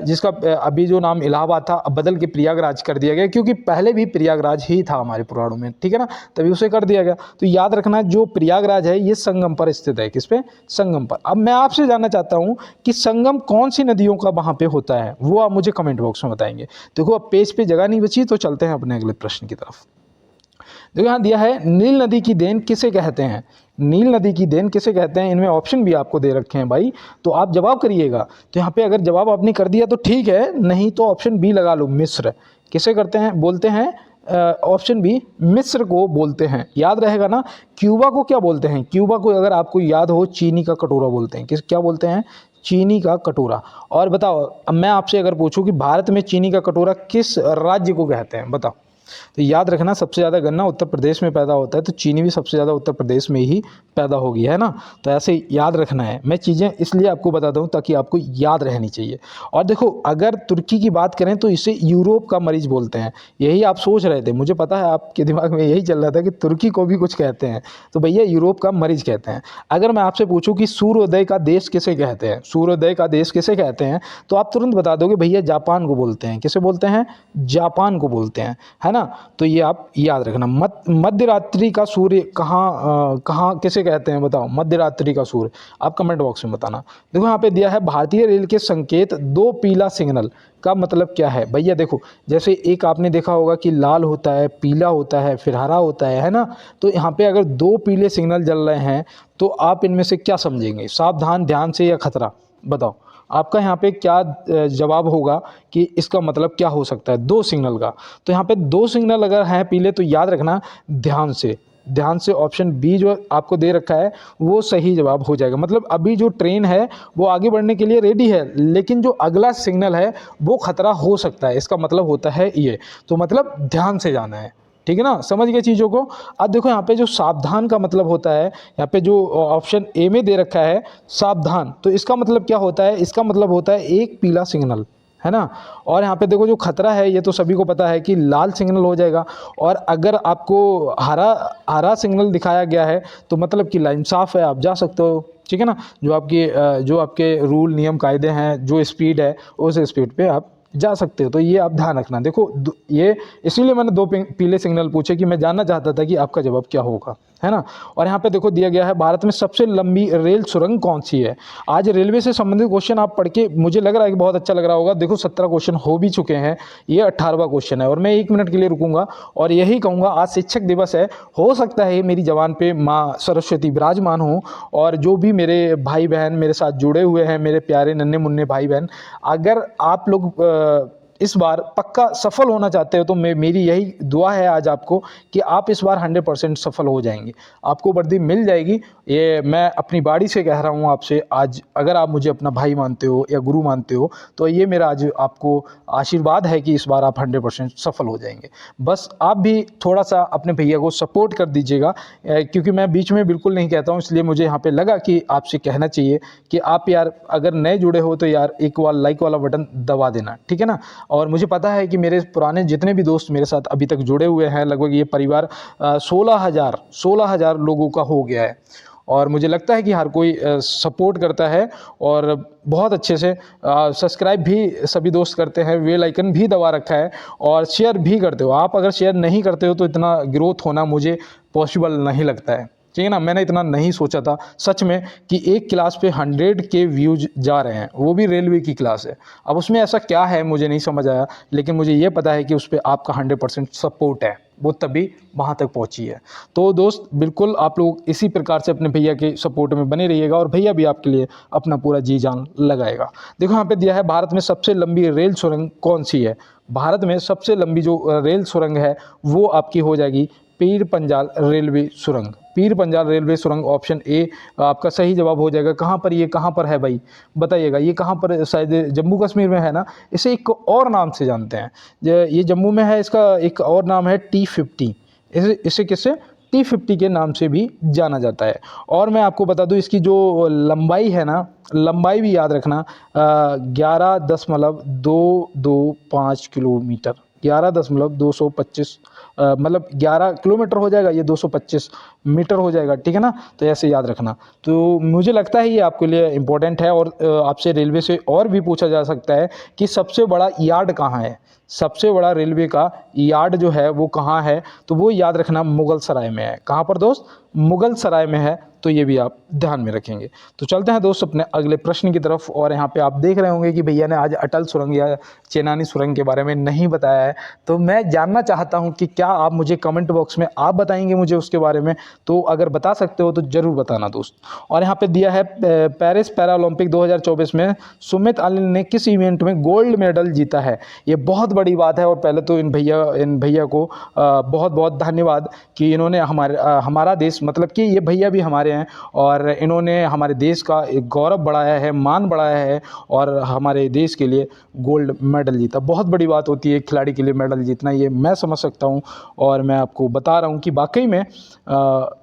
जिसका अभी जो नाम इलाहाबाद था अब बदल के प्रयागराज कर दिया गया क्योंकि पहले भी प्रयागराज ही था हमारे पुराणों में, ठीक है ना, तभी उसे कर दिया गया। तो याद रखना जो प्रयागराज है ये संगम पर स्थित है। किस पे? संगम पर। अब मैं आपसे जानना चाहता हूं कि संगम कौन सी नदियों का वहां पे होता है, वो आप मुझे कमेंट बॉक्स में बताएंगे। देखो अब पेज पे जगह नहीं बची, तो चलते हैं अपने अगले प्रश्न की तरफ। देखो यहाँ दिया है नील नदी की देन किसे कहते हैं? नील नदी की देन किसे कहते हैं? इनमें ऑप्शन भी आपको दे रखे हैं भाई, तो आप जवाब करिएगा। तो यहाँ पे अगर जवाब आपने कर दिया तो ठीक है, नहीं तो ऑप्शन बी लगा लो, मिस्र। किसे करते हैं? बोलते हैं ऑप्शन बी, मिस्र को बोलते हैं। याद रहेगा ना। क्यूबा को क्या बोलते हैं? क्यूबा को अगर आपको याद हो चीनी का कटोरा बोलते हैं। किस, क्या बोलते हैं? चीनी का कटोरा। और बताओ अब मैं आपसे अगर पूछूं कि भारत में चीनी का कटोरा किस राज्य को कहते हैं? बताओ। तो याद रखना, सबसे ज़्यादा गन्ना उत्तर प्रदेश में पैदा होता है, तो चीनी भी सबसे ज़्यादा उत्तर प्रदेश में ही पैदा होगी, है ना। तो ऐसे याद रखना है। मैं चीज़ें इसलिए आपको बताता हूँ ताकि आपको याद रहनी चाहिए। और देखो, अगर तुर्की की बात करें तो इसे यूरोप का मरीज़ बोलते हैं। यही आप सोच रहे थे, मुझे पता है आपके दिमाग में यही चल रहा था कि तुर्की को भी कुछ कहते हैं, तो भैया यूरोप का मरीज़ कहते हैं। अगर मैं आपसे पूछूं कि सूर्योदय का देश किसे कहते हैं, सूर्योदय का देश किसे कहते हैं, तो आप तुरंत बता दोगे भैया जापान को बोलते हैं। किसे बोलते हैं? जापान को बोलते हैं, है ना। तो ये आप याद रखना। मध्य रात्रि का सूर्य कहाँ किसे कहते हैं बताओ? मध्य रात्रि का सूर्य आप कमेंट बॉक्स में बताना। देखो यहाँ पे दिया है, भारतीय रेल के संकेत 2 पीला सिग्नल का मतलब क्या है। भैया देखो, जैसे एक आपने देखा होगा कि लाल होता है, पीला होता है, फिर हरा होता है ना। तो यहाँ पे अगर 2 पीले सिग्नल जल रहे हैं तो आप इनमें से क्या समझेंगे? सावधान, ध्यान से या खतरा? बताओ आपका यहाँ पे क्या जवाब होगा कि इसका मतलब क्या हो सकता है 2 सिग्नल का। तो यहाँ पे 2 सिग्नल अगर हैं पीले तो याद रखना ध्यान से, ध्यान से ऑप्शन बी जो आपको दे रखा है वो सही जवाब हो जाएगा। मतलब अभी जो ट्रेन है वो आगे बढ़ने के लिए रेडी है, लेकिन जो अगला सिग्नल है वो खतरा हो सकता है, इसका मतलब होता है ये। तो मतलब ध्यान से जाना है, ठीक है ना। समझ गए चीज़ों को। अब देखो यहाँ पे जो सावधान का मतलब होता है, यहाँ पे जो ऑप्शन ए में दे रखा है सावधान, तो इसका मतलब क्या होता है? इसका मतलब होता है एक पीला सिग्नल, है ना। और यहाँ पे देखो जो खतरा है ये तो सभी को पता है कि लाल सिग्नल हो जाएगा। और अगर आपको हरा सिग्नल दिखाया गया है तो मतलब कि लाइन साफ है, आप जा सकते हो, ठीक है ना। जो आपके रूल नियम कायदे हैं, जो स्पीड है उस स्पीड पे आप जा सकते हो। तो ये आप ध्यान रखना। देखो ये इसीलिए मैंने 2 पीले सिग्नल पूछे कि मैं जानना चाहता था कि आपका जवाब क्या होगा, है ना। और यहाँ पे देखो दिया गया है, भारत में सबसे लंबी रेल सुरंग कौन सी है। आज रेलवे से संबंधित क्वेश्चन आप पढ़ के मुझे लग रहा है कि बहुत अच्छा लग रहा होगा। देखो 17 क्वेश्चन हो भी चुके हैं, ये 18वां क्वेश्चन है। और मैं 1 मिनट के लिए रुकूंगा और यही कहूँगा, आज शिक्षक दिवस है, हो सकता है मेरी जबान पे माँ सरस्वती विराजमान हो। और जो भी मेरे भाई बहन मेरे साथ जुड़े हुए हैं, मेरे प्यारे नन्हे मुन्ने भाई बहन, अगर आप लोग इस बार पक्का सफल होना चाहते हो तो मेरी यही दुआ है आज आपको कि आप इस बार 100% सफल हो जाएंगे, आपको वर्दी मिल जाएगी। ये मैं अपनी बाड़ी से कह रहा हूँ आपसे आज। अगर आप मुझे अपना भाई मानते हो या गुरु मानते हो तो ये मेरा आज आपको आशीर्वाद है कि इस बार आप 100% सफल हो जाएंगे। बस आप भी थोड़ा सा अपने भैया को सपोर्ट कर दीजिएगा, क्योंकि मैं बीच में बिल्कुल नहीं कहता हूँ, इसलिए मुझे यहाँ पे लगा कि आपसे कहना चाहिए कि आप यार अगर नए जुड़े हो तो यार एक बार लाइक वाला बटन दबा देना, ठीक है ना। और मुझे पता है कि मेरे पुराने जितने भी दोस्त मेरे साथ अभी तक जुड़े हुए हैं, लगभग ये परिवार 16,000 लोगों का हो गया है। और मुझे लगता है कि हर कोई सपोर्ट करता है और बहुत अच्छे से सब्सक्राइब भी सभी दोस्त करते हैं, बेल आइकन भी दबा रखा है और शेयर भी करते हो। आप अगर शेयर नहीं करते हो तो इतना ग्रोथ होना मुझे पॉसिबल नहीं लगता है, ठीक है ना। मैंने इतना नहीं सोचा था सच में कि एक क्लास पे 100 के व्यूज जा रहे हैं, वो भी रेलवे की क्लास है। अब उसमें ऐसा क्या है मुझे नहीं समझ आया, लेकिन मुझे ये पता है कि उस पर आपका 100% सपोर्ट है, वो तभी वहाँ तक पहुँची है। तो दोस्त बिल्कुल आप लोग इसी प्रकार से अपने भैया के सपोर्ट में बने रहिएगा और भैया भी आपके लिए अपना पूरा जी जान लगाएगा। देखो यहाँ पे दिया है, भारत में सबसे लंबी रेल सुरंग कौन सी है। भारत में सबसे लंबी जो रेल सुरंग है वो आपकी हो जाएगी पीर पंजाल रेलवे सुरंग। पीर पंजाल रेलवे सुरंग ऑप्शन ए आपका सही जवाब हो जाएगा। कहाँ पर, ये कहाँ पर है भाई बताइएगा। ये कहाँ पर, शायद जम्मू कश्मीर में है ना। इसे एक और नाम से जानते हैं, ये जम्मू में है, इसका एक और नाम है T50। इसे किससे, T50 के नाम से भी जाना जाता है। और मैं आपको बता दूं इसकी जो लंबाई है ना, लंबाई भी याद रखना 11.225 किलोमीटर, 11.225 मतलब 11 किलोमीटर हो जाएगा, ये 225 मीटर हो जाएगा, ठीक है ना। तो ऐसे याद रखना। तो मुझे लगता है ये आपके लिए इम्पोर्टेंट है। और आपसे रेलवे से और भी पूछा जा सकता है कि सबसे बड़ा यार्ड कहाँ है। सबसे बड़ा रेलवे का यार्ड जो है वो कहाँ है, तो वो याद रखना मुगल सराय में है। कहाँ पर दोस्त, मुगल सराय में है। तो ये भी आप ध्यान में रखेंगे। तो चलते हैं दोस्त अपने अगले प्रश्न की तरफ। और यहाँ पे आप देख रहे होंगे कि भैया ने आज अटल सुरंग या चेनानी सुरंग के बारे में नहीं बताया है। तो मैं जानना चाहता हूँ कि क्या आप मुझे कमेंट बॉक्स में आप बताएंगे मुझे उसके बारे में, तो अगर बता सकते हो तो ज़रूर बताना दोस्त। और यहाँ पे दिया है पेरिस पैरालंपिक 2024 में सुमित अली ने किस इवेंट में गोल्ड मेडल जीता है। ये बहुत बड़ी बात है और पहले तो इन भैया को बहुत बहुत धन्यवाद कि इन्होंने हमारा देश, मतलब कि ये भैया भी हमारे हैं और इन्होंने हमारे देश का एक गौरव बढ़ाया है, मान बढ़ाया है और हमारे देश के लिए गोल्ड मेडल जीता। बहुत बड़ी बात होती है खिलाड़ी के लिए मेडल जीतना, ये मैं समझ सकता हूँ और मैं आपको बता रहा हूँ कि वाकई में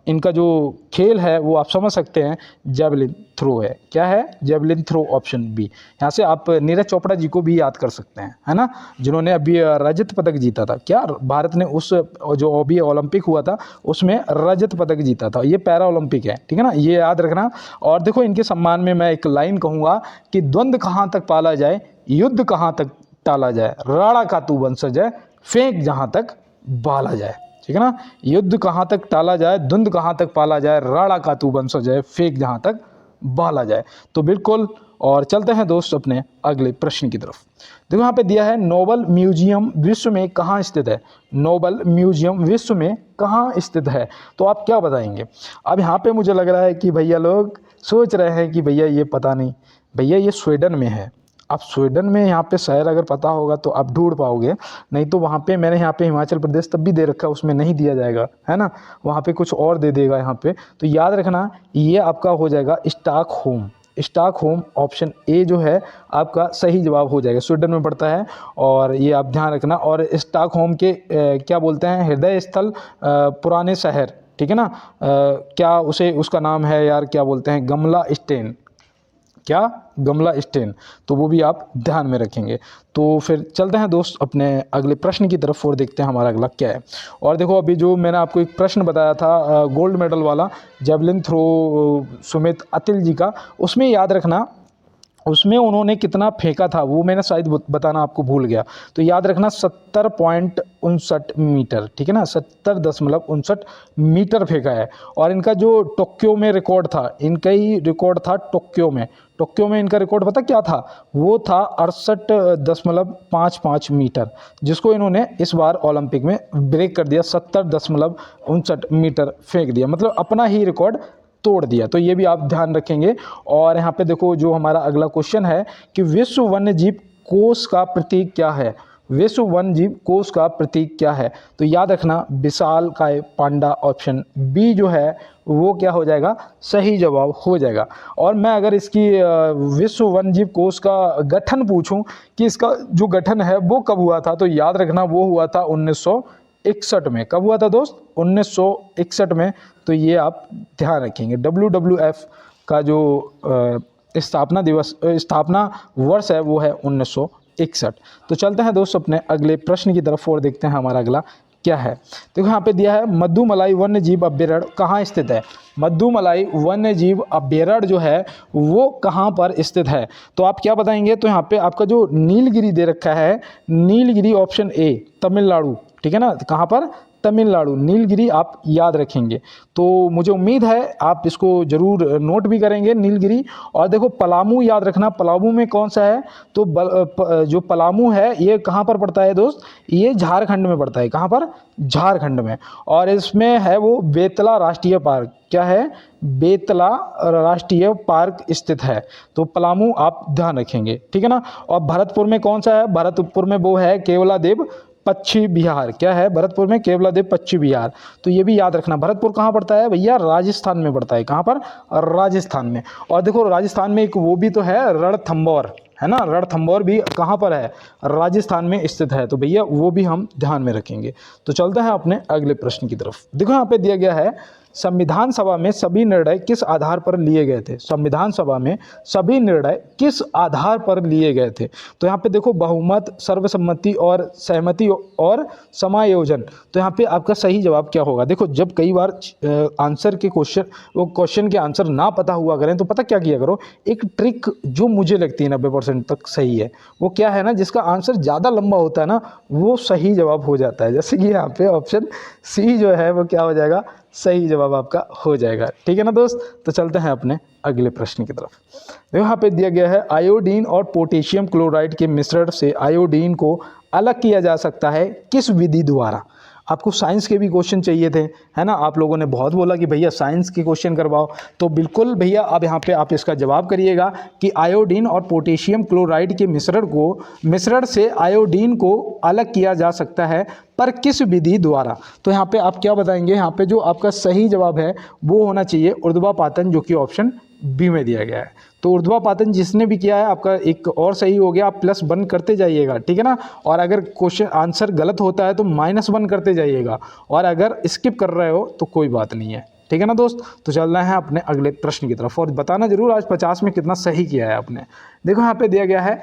इनका जो खेल है वो आप समझ सकते हैं, जेवलिन थ्रो है। क्या है? Javelin throw, option B. यहाँ से आप नीरज चोपड़ा जी को भी याद कर सकते हैं, है ना, जिन्होंने अभी रजत पदक जीता था। क्या भारत ने उस जो अभी ओलंपिक हुआ था उसमें रजत पदक जीता था। ये पैरा ओलंपिक है, ठीक है ना, ये याद रखना। और देखो इनके सम्मान में मैं एक लाइन कहूँगा कि द्वंद्व कहाँ तक पाला जाए, युद्ध कहाँ तक टाला जाए, राणा का तू वंशज है, फेंक जहाँ तक बाला जाए। ठीक है ना, युद्ध कहाँ तक टाला जाए, द्वंद्व कहाँ तक पाला जाए, राणा का तू वंशज है, फेंक जहाँ तक बाला जाए। तो बिल्कुल, और चलते हैं दोस्त अपने अगले प्रश्न की तरफ। देखो यहाँ पे दिया है नोबल म्यूजियम विश्व में कहाँ स्थित है। नोबल म्यूजियम विश्व में कहाँ स्थित है, तो आप क्या बताएंगे। अब यहाँ पे मुझे लग रहा है कि भैया लोग सोच रहे हैं कि भैया ये पता नहीं, भैया ये स्वीडन में है। अब स्वीडन में यहाँ पे शहर अगर पता होगा तो आप ढूंढ पाओगे, नहीं तो वहाँ पे मैंने यहाँ पे हिमाचल प्रदेश तब भी दे रखा है, उसमें नहीं दिया जाएगा, है ना, वहाँ पे कुछ और दे देगा यहाँ पे। तो याद रखना ये आपका हो जाएगा स्टॉकहोम। स्टॉकहोम, ऑप्शन ए जो है आपका सही जवाब हो जाएगा, स्वीडन में पड़ता है और ये आप ध्यान रखना। और स्टॉकहोम के क्या बोलते हैं, हृदय स्थल पुराने शहर, ठीक है ना, क्या उसे उसका नाम है यार, क्या बोलते हैं, गमला स्टेन, क्या गमला स्टेन, तो वो भी आप ध्यान में रखेंगे। तो फिर चलते हैं दोस्त अपने अगले प्रश्न की तरफ और देखते हैं हमारा अगला क्या है। और देखो अभी जो मैंने आपको एक प्रश्न बताया था गोल्ड मेडल वाला जेवलिन थ्रो सुमित अतिल जी का, उसमें याद रखना उसमें उन्होंने कितना फेंका था वो मैंने शायद बताना आपको भूल गया। तो याद रखना 70.59 मीटर, ठीक है ना, 70.59 मीटर फेंका है। और इनका जो टोक्यो में रिकॉर्ड था, इनका ही रिकॉर्ड था टोक्यो में। टोक्यो में इनका रिकॉर्ड पता क्या था, वो था 68.55 मीटर, जिसको इन्होंने इस बार ओलंपिक में ब्रेक कर दिया, 70.59 मीटर फेंक दिया, मतलब अपना ही रिकॉर्ड तोड़ दिया। तो ये भी आप ध्यान रखेंगे। और यहाँ पे देखो जो हमारा अगला क्वेश्चन है कि विश्व वन्यजीव कोष का प्रतीक क्या है। विश्व वन्यजीव कोष का प्रतीक क्या है, तो याद रखना विशालकाय पांडा, ऑप्शन बी जो है वो क्या हो जाएगा, सही जवाब हो जाएगा। और मैं अगर इसकी विश्व वन्यजीव कोष का गठन पूछूं कि इसका जो गठन है वो कब हुआ था, तो याद रखना वो हुआ था 1961 में। कब हुआ था दोस्त, 1961 में। तो ये आप ध्यान रखेंगे। WWF का जो स्थापना वर्ष है वो है 1961। तो चलते हैं दोस्त अपने अगले प्रश्न की तरफ और देखते हैं हमारा अगला क्या है। देखो यहाँ पे दिया है मद्दुमलाई वन्यजीव अभ्यारण्य कहाँ स्थित है। मद्दुमलाई वन्यजीव अभ्यारण्य जो है वो कहाँ पर स्थित है, तो आप क्या बताएंगे। तो यहाँ पे आपका जो नीलगिरी दे रखा है, नीलगिरी ऑप्शन ए, तमिलनाडु, ठीक है ना, कहाँ पर, तमिलनाडु, नीलगिरी आप याद रखेंगे। तो मुझे उम्मीद है आप इसको जरूर नोट भी करेंगे, नीलगिरी। और देखो पलामू याद रखना, पलामू में कौन सा है, तो जो पलामू है ये कहाँ पर पड़ता है दोस्त, ये झारखंड में पड़ता है। कहाँ पर, झारखंड में। और इसमें है वो बेतला राष्ट्रीय पार्क, क्या है, बेतला राष्ट्रीय पार्क स्थित है। तो पलामू आप ध्यान रखेंगे, ठीक है ना। और भरतपुर में कौन सा है, भरतपुर में वो है केवलादेव पश्चिम बिहार, क्या है, भरतपुर में केवलादेव पश्चिम बिहार। तो ये भी याद रखना। भरतपुर कहाँ पड़ता है भैया, राजस्थान में पड़ता है। कहाँ पर, राजस्थान में। और देखो राजस्थान में एक वो भी तो है रणथंभौर, है ना, रणथंभौर भी कहाँ पर है, राजस्थान में स्थित है। तो भैया वो भी हम ध्यान में रखेंगे। तो चलते हैं अपने अगले प्रश्न की तरफ। देखो यहाँ पे दिया गया है संविधान सभा में सभी निर्णय किस आधार पर लिए गए थे। संविधान सभा में सभी निर्णय किस आधार पर लिए गए थे, तो यहाँ पे देखो बहुमत, सर्वसम्मति और सहमति और समायोजन। तो यहाँ पे आपका सही जवाब क्या होगा। देखो जब कई बार आंसर के क्वेश्चन के आंसर ना पता हुआ करें तो पता क्या किया करो, एक ट्रिक जो मुझे लगती है 90% तक सही है, वो क्या है ना, जिसका आंसर ज़्यादा लंबा होता है ना वो सही जवाब हो जाता है। जैसे कि यहाँ पे ऑप्शन सी जो है वो क्या हो जाएगा, सही जवाब आपका हो जाएगा, ठीक है ना दोस्त। तो चलते हैं अपने अगले प्रश्न की तरफ। यहाँ पे दिया गया है आयोडीन और पोटेशियम क्लोराइड के मिश्रण से आयोडीन को अलग किया जा सकता है किस विधि द्वारा। आपको साइंस के भी क्वेश्चन चाहिए थे, है ना, आप लोगों ने बहुत बोला कि भैया साइंस के क्वेश्चन करवाओ, तो बिल्कुल भैया अब यहाँ पे आप इसका जवाब करिएगा कि आयोडीन और पोटेशियम क्लोराइड के मिश्रण से आयोडीन को अलग किया जा सकता है, पर किस विधि द्वारा। तो यहाँ पे आप क्या बताएंगे, यहाँ पे जो आपका सही जवाब है वो होना चाहिए ऊर्ध्वापातन, जो कि ऑप्शन बी में दिया गया है। तो ऊर्ध्वापातन जिसने भी किया है आपका एक और सही हो गया, आप +1 करते जाइएगा, ठीक है ना। और अगर क्वेश्चन आंसर गलत होता है तो -1 करते जाइएगा, और अगर स्किप कर रहे हो तो कोई बात नहीं है, ठीक है ना दोस्त। तो चलना है अपने अगले प्रश्न की तरफ, और बताना जरूर आज 50 में कितना सही किया है आपने। देखो यहाँ पे दिया गया है,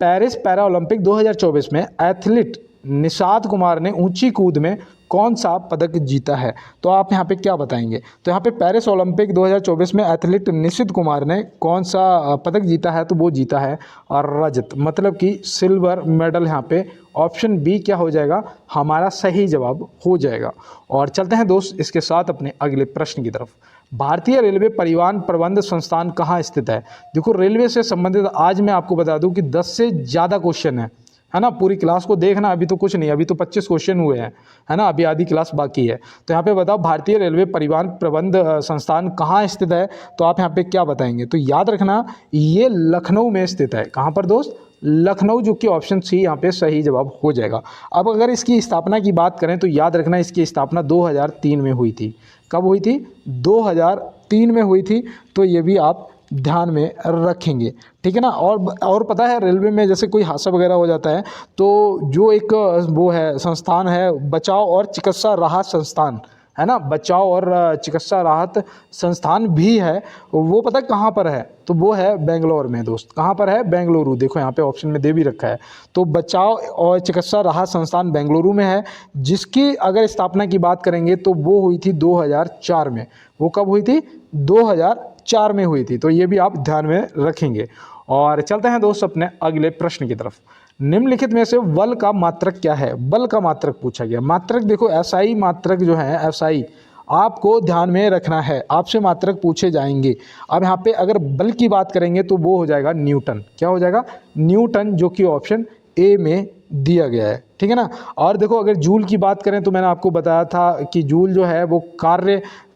पेरिस पैरा ओलंपिक 2024 में एथलीट निषाद कुमार ने ऊंची कूद में कौन सा पदक जीता है। तो आप यहाँ पे क्या बताएंगे। तो यहाँ पे पेरिस ओलंपिक 2024 में एथलीट निषाद कुमार ने कौन सा पदक जीता है, तो वो जीता है और रजत, मतलब कि सिल्वर मेडल। यहाँ पे ऑप्शन बी क्या हो जाएगा, हमारा सही जवाब हो जाएगा। और चलते हैं दोस्त इसके साथ अपने अगले प्रश्न की तरफ। भारतीय रेलवे परिवहन प्रबंध संस्थान कहाँ स्थित है। देखो रेलवे से संबंधित आज मैं आपको बता दूं कि 10 से ज़्यादा क्वेश्चन है ना। पूरी क्लास को देखना, अभी तो कुछ नहीं, अभी तो 25 क्वेश्चन हुए हैं, है ना, अभी आधी क्लास बाकी है। तो यहाँ पे बताओ भारतीय रेलवे परिवहन प्रबंध संस्थान कहाँ स्थित है। तो आप यहाँ पे क्या बताएंगे। तो याद रखना ये लखनऊ में स्थित है। कहाँ पर दोस्त, लखनऊ, जो कि ऑप्शन सी यहाँ पे सही जवाब हो जाएगा। अब अगर इसकी स्थापना की बात करें तो याद रखना इसकी स्थापना 2003 में हुई थी। कब हुई थी, 2003 में हुई थी। तो ये भी आप ध्यान में रखेंगे, ठीक है ना। और पता है रेलवे में जैसे कोई हादसा वगैरह हो जाता है तो जो एक वो है संस्थान है, बचाव और चिकित्सा राहत संस्थान, है ना, बचाव और चिकित्सा राहत संस्थान भी है, वो पता है कहाँ पर है। तो वो है बेंगलोर में दोस्त। कहाँ पर है, बेंगलुरु। देखो यहाँ पे ऑप्शन में दे भी रखा है। तो बचाव और चिकित्सा राहत संस्थान बेंगलुरु में है, जिसकी अगर स्थापना की बात करेंगे तो वो हुई थी 2004 में। वो कब हुई थी, 2004 में हुई थी। तो ये भी आप ध्यान में रखेंगे। और चलते हैं दोस्त अपने अगले प्रश्न की तरफ। निम्नलिखित में से बल का मात्रक क्या है। बल का मात्रक पूछा गया। मात्रक देखो एसआई मात्रक जो है, एसआई आपको ध्यान में रखना है, आपसे मात्रक पूछे जाएंगे। अब यहाँ पे अगर बल की बात करेंगे तो वो हो जाएगा न्यूटन। क्या हो जाएगा, न्यूटन, जो कि ऑप्शन ए में दिया गया है, ठीक है ना। और देखो अगर जूल की बात करें तो मैंने आपको बताया था कि जूल जो है वो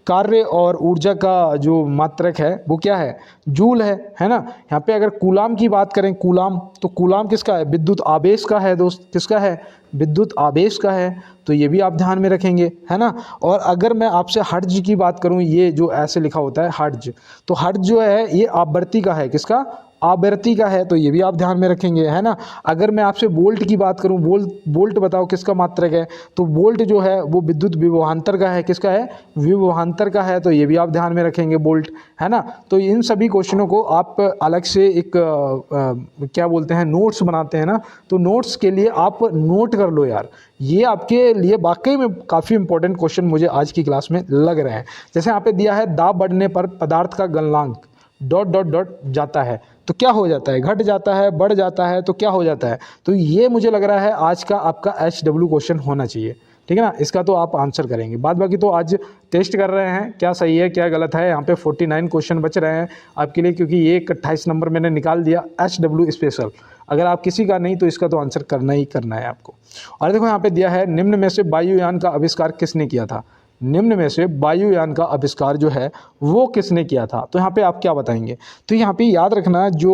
कार्य और ऊर्जा का जो मात्रक है वो क्या है, जूल है ना। यहाँ पे अगर कूलाम की बात करें, कूलाम, तो कूलाम किसका है, विद्युत आवेश का है दोस्त। किसका है, विद्युत आवेश का है। तो ये भी आप ध्यान में रखेंगे, है ना। और अगर मैं आपसे हर्ट्ज की बात करूँ, ये जो ऐसे लिखा होता है हर्ट्ज, तो हर्ट्ज जो है ये आवृत्ति का है। किसका, आवृत्ति का है। तो ये भी आप ध्यान में रखेंगे, है ना। अगर मैं आपसे वोल्ट की बात करूं, वोल्ट बताओ किसका मात्रक है। तो वोल्ट जो है वो विद्युत विभवांतर का है। किसका है, विभवांतर का है। तो ये भी आप ध्यान में रखेंगे, वोल्ट, है ना। तो इन सभी क्वेश्चनों को आप अलग से एक क्या बोलते हैं, नोट्स बनाते हैं ना, तो नोट्स के लिए आप नोट कर लो यार। ये आपके लिए वाकई में काफ़ी इंपॉर्टेंट क्वेश्चन मुझे आज की क्लास में लग रहे हैं। जैसे यहाँ पे दिया है दाब बढ़ने पर पदार्थ का गलनांक ... जाता है, तो क्या हो जाता है, घट जाता है, बढ़ जाता है, तो क्या हो जाता है। तो ये मुझे लग रहा है आज का आपका HW क्वेश्चन होना चाहिए, ठीक है ना। इसका तो आप आंसर करेंगे, बाद बाकी तो आज टेस्ट कर रहे हैं क्या सही है क्या गलत है। यहाँ पे 49 क्वेश्चन बच रहे हैं आपके लिए, क्योंकि ये 28 नंबर मैंने निकाल दिया HW स्पेशल। अगर आप किसी का नहीं तो इसका तो आंसर करना ही करना है आपको। और देखो यहाँ पे दिया है निम्न में से वायुयान का आविष्कार किसने किया था। निम्न में से वायुयान का आविष्कार जो है वो किसने किया था। तो यहाँ पे आप क्या बताएंगे। तो यहाँ पे याद रखना जो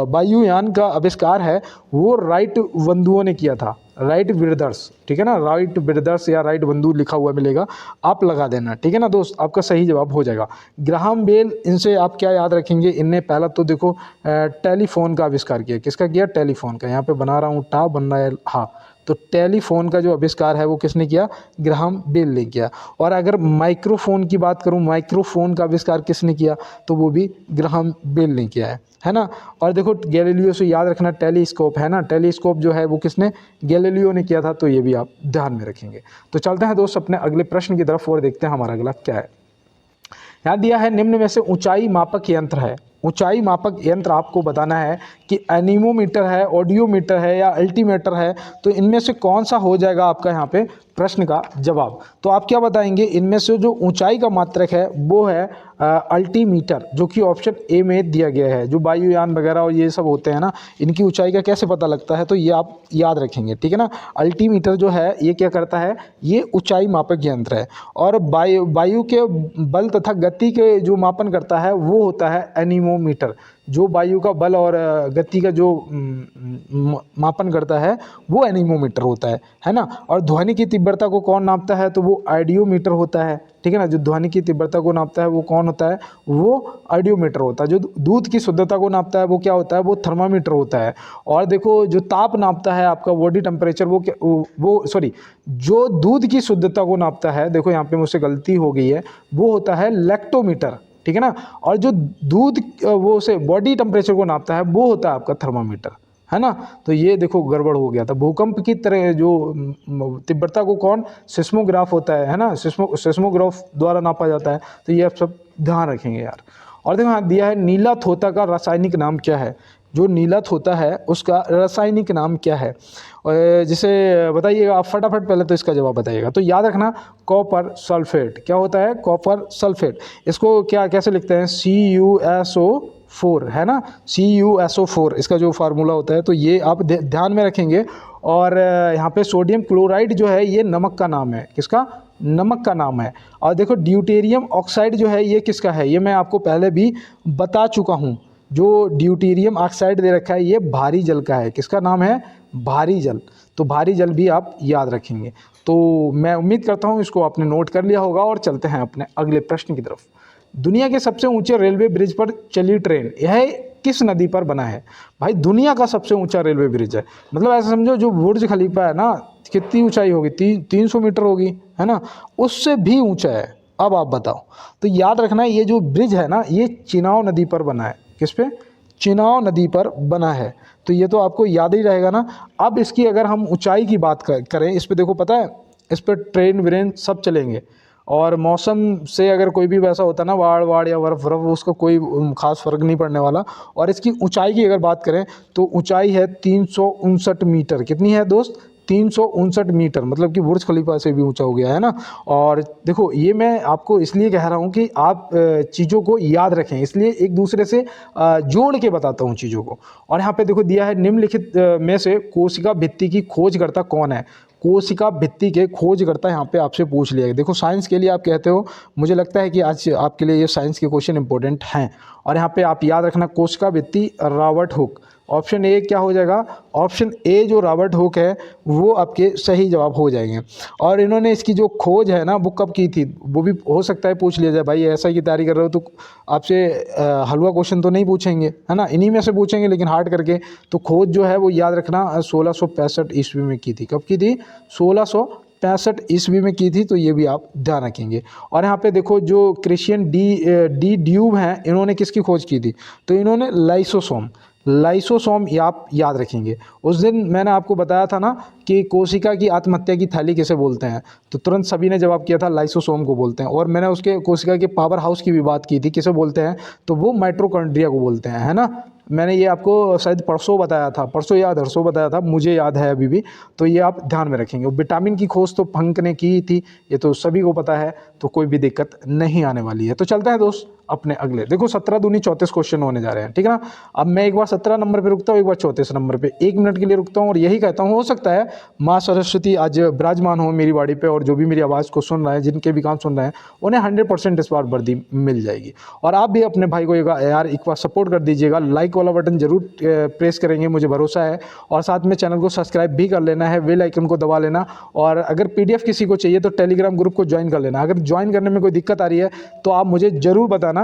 वायुयान का आविष्कार है वो राइट बंधुओं ने किया था, राइट ब्रदर्स, ठीक है ना। राइट ब्रदर्स या राइट बंधु लिखा हुआ मिलेगा, आप लगा देना, ठीक है ना दोस्त, आपका सही जवाब हो जाएगा। ग्राहम बेल, इनसे आप क्या याद रखेंगे। इनने पहला तो देखो टेलीफोन का आविष्कार किया। किसका किया, टेलीफोन का। यहाँ पे बना रहा हूँ टा, बन रहा है हाँ। तो टेलीफोन का जो आविष्कार है वो किसने किया, ग्राहम बेल ने किया। और अगर माइक्रोफोन की बात करूं, माइक्रोफोन का आविष्कार किसने किया, तो वो भी ग्राहम बेल ने किया है ना। और देखो गैलीलियो से याद रखना, टेलीस्कोप है ना, टेलीस्कोप जो है वो किसने, गैलीलियो ने किया था। तो ये भी आप ध्यान में रखेंगे। तो चलते हैं दोस्त अपने अगले प्रश्न की तरफ और देखते हैं हमारा अगला क्या है। यहाँ दिया है निम्न में से ऊंचाई मापक यंत्र है। ऊंचाई मापक यंत्र आपको बताना है कि एनीमोमीटर है, ऑडियोमीटर है या अल्टीमीटर है, तो इनमें से कौन सा हो जाएगा आपका यहाँ पे प्रश्न का जवाब। तो आप क्या बताएंगे, इनमें से जो ऊंचाई का मात्रक है वो है अल्टीमीटर, जो कि ऑप्शन ए में दिया गया है। जो वायुयान वगैरह और ये सब होते हैं ना, इनकी ऊंचाई का कैसे पता लगता है, तो ये आप याद रखेंगे, ठीक है ना। अल्टीमीटर जो है ये क्या करता है, ये ऊंचाई मापक यंत्र है। और वायु के बल तथा गति के जो मापन करता है वो होता है एनीमोमीटर। जो वायु का बल और गति का जो मापन करता है वो एनीमोमीटर होता है ना। और ध्वनि की तीव्रता को कौन नापता है, तो वो आइडियोमीटर होता है, ठीक है ना। जो ध्वनि की तीव्रता को नापता है वो कौन होता है, वो आइडियोमीटर होता है। जो दूध की शुद्धता को नापता है वो क्या होता है, वो थर्मामीटर होता है। और देखो जो ताप नापता है आपका बॉडी टेम्परेचर, वो सॉरी, जो दूध की शुद्धता को नापता है, देखो यहाँ पे मुझसे गलती हो गई है, वो होता है लैक्टोमीटर, ठीक है ना। और जो दूध वो से बॉडी टेम्परेचर को नापता है वो होता है आपका थर्मामीटर, है ना। तो ये देखो गड़बड़ हो गया था। भूकंप की तरह जो तीव्रता को कौन, सिस्मोग्राफ होता है ना, सिस्मोग्राफ द्वारा नापा जाता है। तो ये आप सब ध्यान रखेंगे यार। और देखो यहाँ दिया है नीला थोता का रासायनिक नाम क्या है। जो नीला थोता है उसका रासायनिक नाम क्या है, जिसे बताइएगा आप फटाफट, पहले तो इसका जवाब बताइएगा। तो याद रखना कॉपर सल्फेट, क्या होता है, कॉपर सल्फेट। इसको क्या कैसे लिखते हैं, CuSO4, है ना, CuSO4 इसका जो फार्मूला होता है। तो ये आप ध्यान में रखेंगे। और यहाँ पे सोडियम क्लोराइड जो है ये नमक का नाम है, किसका, नमक का नाम है। और देखो ड्यूटेरियम ऑक्साइड जो है ये किसका है, ये मैं आपको पहले भी बता चुका हूँ। जो ड्यूटेरियम ऑक्साइड दे रखा है ये भारी जल का है, किसका नाम है, भारी जल। तो भारी जल भी आप याद रखेंगे। तो मैं उम्मीद करता हूँ इसको आपने नोट कर लिया होगा। और चलते हैं अपने अगले प्रश्न की तरफ। दुनिया के सबसे ऊंचे रेलवे ब्रिज पर चली ट्रेन, यह किस नदी पर बना है। भाई दुनिया का सबसे ऊंचा रेलवे ब्रिज है, मतलब ऐसा समझो जो बुर्ज खलीफा है ना, कितनी ऊंचाई होगी, 300 मीटर होगी, है ना, उससे भी ऊंचा है। अब आप बताओ। तो याद रखना ये जो ब्रिज है ना, ये चिनाव नदी पर बना है, किस पे, चिनाव नदी पर बना है। तो ये तो आपको याद ही रहेगा ना। अब इसकी अगर हम ऊंचाई की बात करें, इस पे देखो पता है, इस पर ट्रेन व्रेन सब चलेंगे। और मौसम से अगर कोई भी वैसा होता है ना, बाढ़ या बर्फ, उसका कोई खास फर्क नहीं पड़ने वाला। और इसकी ऊंचाई की अगर बात करें तो ऊंचाई है 359 मीटर। कितनी है दोस्त, 359 मीटर, मतलब कि बुर्ज खलीफा से भी ऊंचा हो गया है ना। और देखो ये मैं आपको इसलिए कह रहा हूँ कि आप चीज़ों को याद रखें, इसलिए एक दूसरे से जोड़ के बताता हूँ चीज़ों को। और यहाँ पे देखो दिया है निम्नलिखित में से कोशिका भित्ति की खोजकर्ता कौन है। कोशिका भित्ति के खोजकर्ता यहाँ पे आपसे पूछ लिया गया। देखो साइंस के लिए आप कहते हो, मुझे लगता है कि आज आपके लिए ये साइंस के क्वेश्चन इंपॉर्टेंट हैं। और यहाँ पे आप याद रखना कोशिका भित्ति रॉबर्ट हुक। ऑप्शन ए क्या हो जाएगा, ऑप्शन ए जो रॉबर्ट हुक है वो आपके सही जवाब हो जाएंगे। और इन्होंने इसकी जो खोज है ना वो कब की थी, वो भी हो सकता है पूछ लिया जाए। भाई ऐसा की तैयारी कर रहे हो तो आपसे हलवा क्वेश्चन तो नहीं पूछेंगे, है ना, इन्हीं में से पूछेंगे लेकिन हार्ड करके। तो खोज जो है वो याद रखना 1665 ईस्वी में की थी। कब की थी, 1665 ईस्वी में की थी। तो ये भी आप ध्यान रखेंगे। और यहाँ पे देखो जो क्रिश्चियन डी ड्यूब हैं, इन्होंने किसकी खोज की थी, तो इन्होंने लाइसोसोम आप याद रखेंगे। उस दिन मैंने आपको बताया था ना कि कोशिका की आत्महत्या की थैली किसे बोलते हैं, तो तुरंत सभी ने जवाब किया था लाइसोसोम को बोलते हैं। और मैंने उसके कोशिका के पावर हाउस की भी बात की थी, किसे बोलते हैं, तो वो माइटोकॉन्ड्रिया को बोलते हैं, है ना। मैंने ये आपको शायद परसों बताया था, परसों या धरसों बताया था, मुझे याद है अभी भी। तो ये आप ध्यान में रखेंगे। विटामिन की खोज तो फंक ने की थी, ये तो सभी को पता है, तो कोई भी दिक्कत नहीं आने वाली है। तो चलते हैं दोस्त अपने अगले। देखो 17 दूनी 34 क्वेश्चन होने जा रहे हैं, ठीक है ना। अब मैं एक बार 17 नंबर पे रुकता हूँ, एक बार 34 नंबर पे 1 मिनट के लिए रुकता हूँ और यही कहता हूँ, हो सकता है माँ सरस्वती आज विराजमान हो मेरी बाड़ी पे, और जो भी मेरी आवाज़ को सुन रहे हैं, जिनके भी काम सुन रहे हैं, उन्हें 100% इस बार वर्दी मिल जाएगी। और आप भी अपने भाई को यार एक बार सपोर्ट कर दीजिएगा, लाइक वाला बटन जरूर प्रेस करेंगे, मुझे भरोसा है। और साथ में चैनल को सब्सक्राइब भी कर लेना है, बेल आइकन को दबा लेना। और अगर PDF किसी को चाहिए तो टेलीग्राम ग्रुप को ज्वाइन कर लेना। अगर ज्वाइन करने में कोई दिक्कत आ रही है तो आप मुझे ज़रूर बताना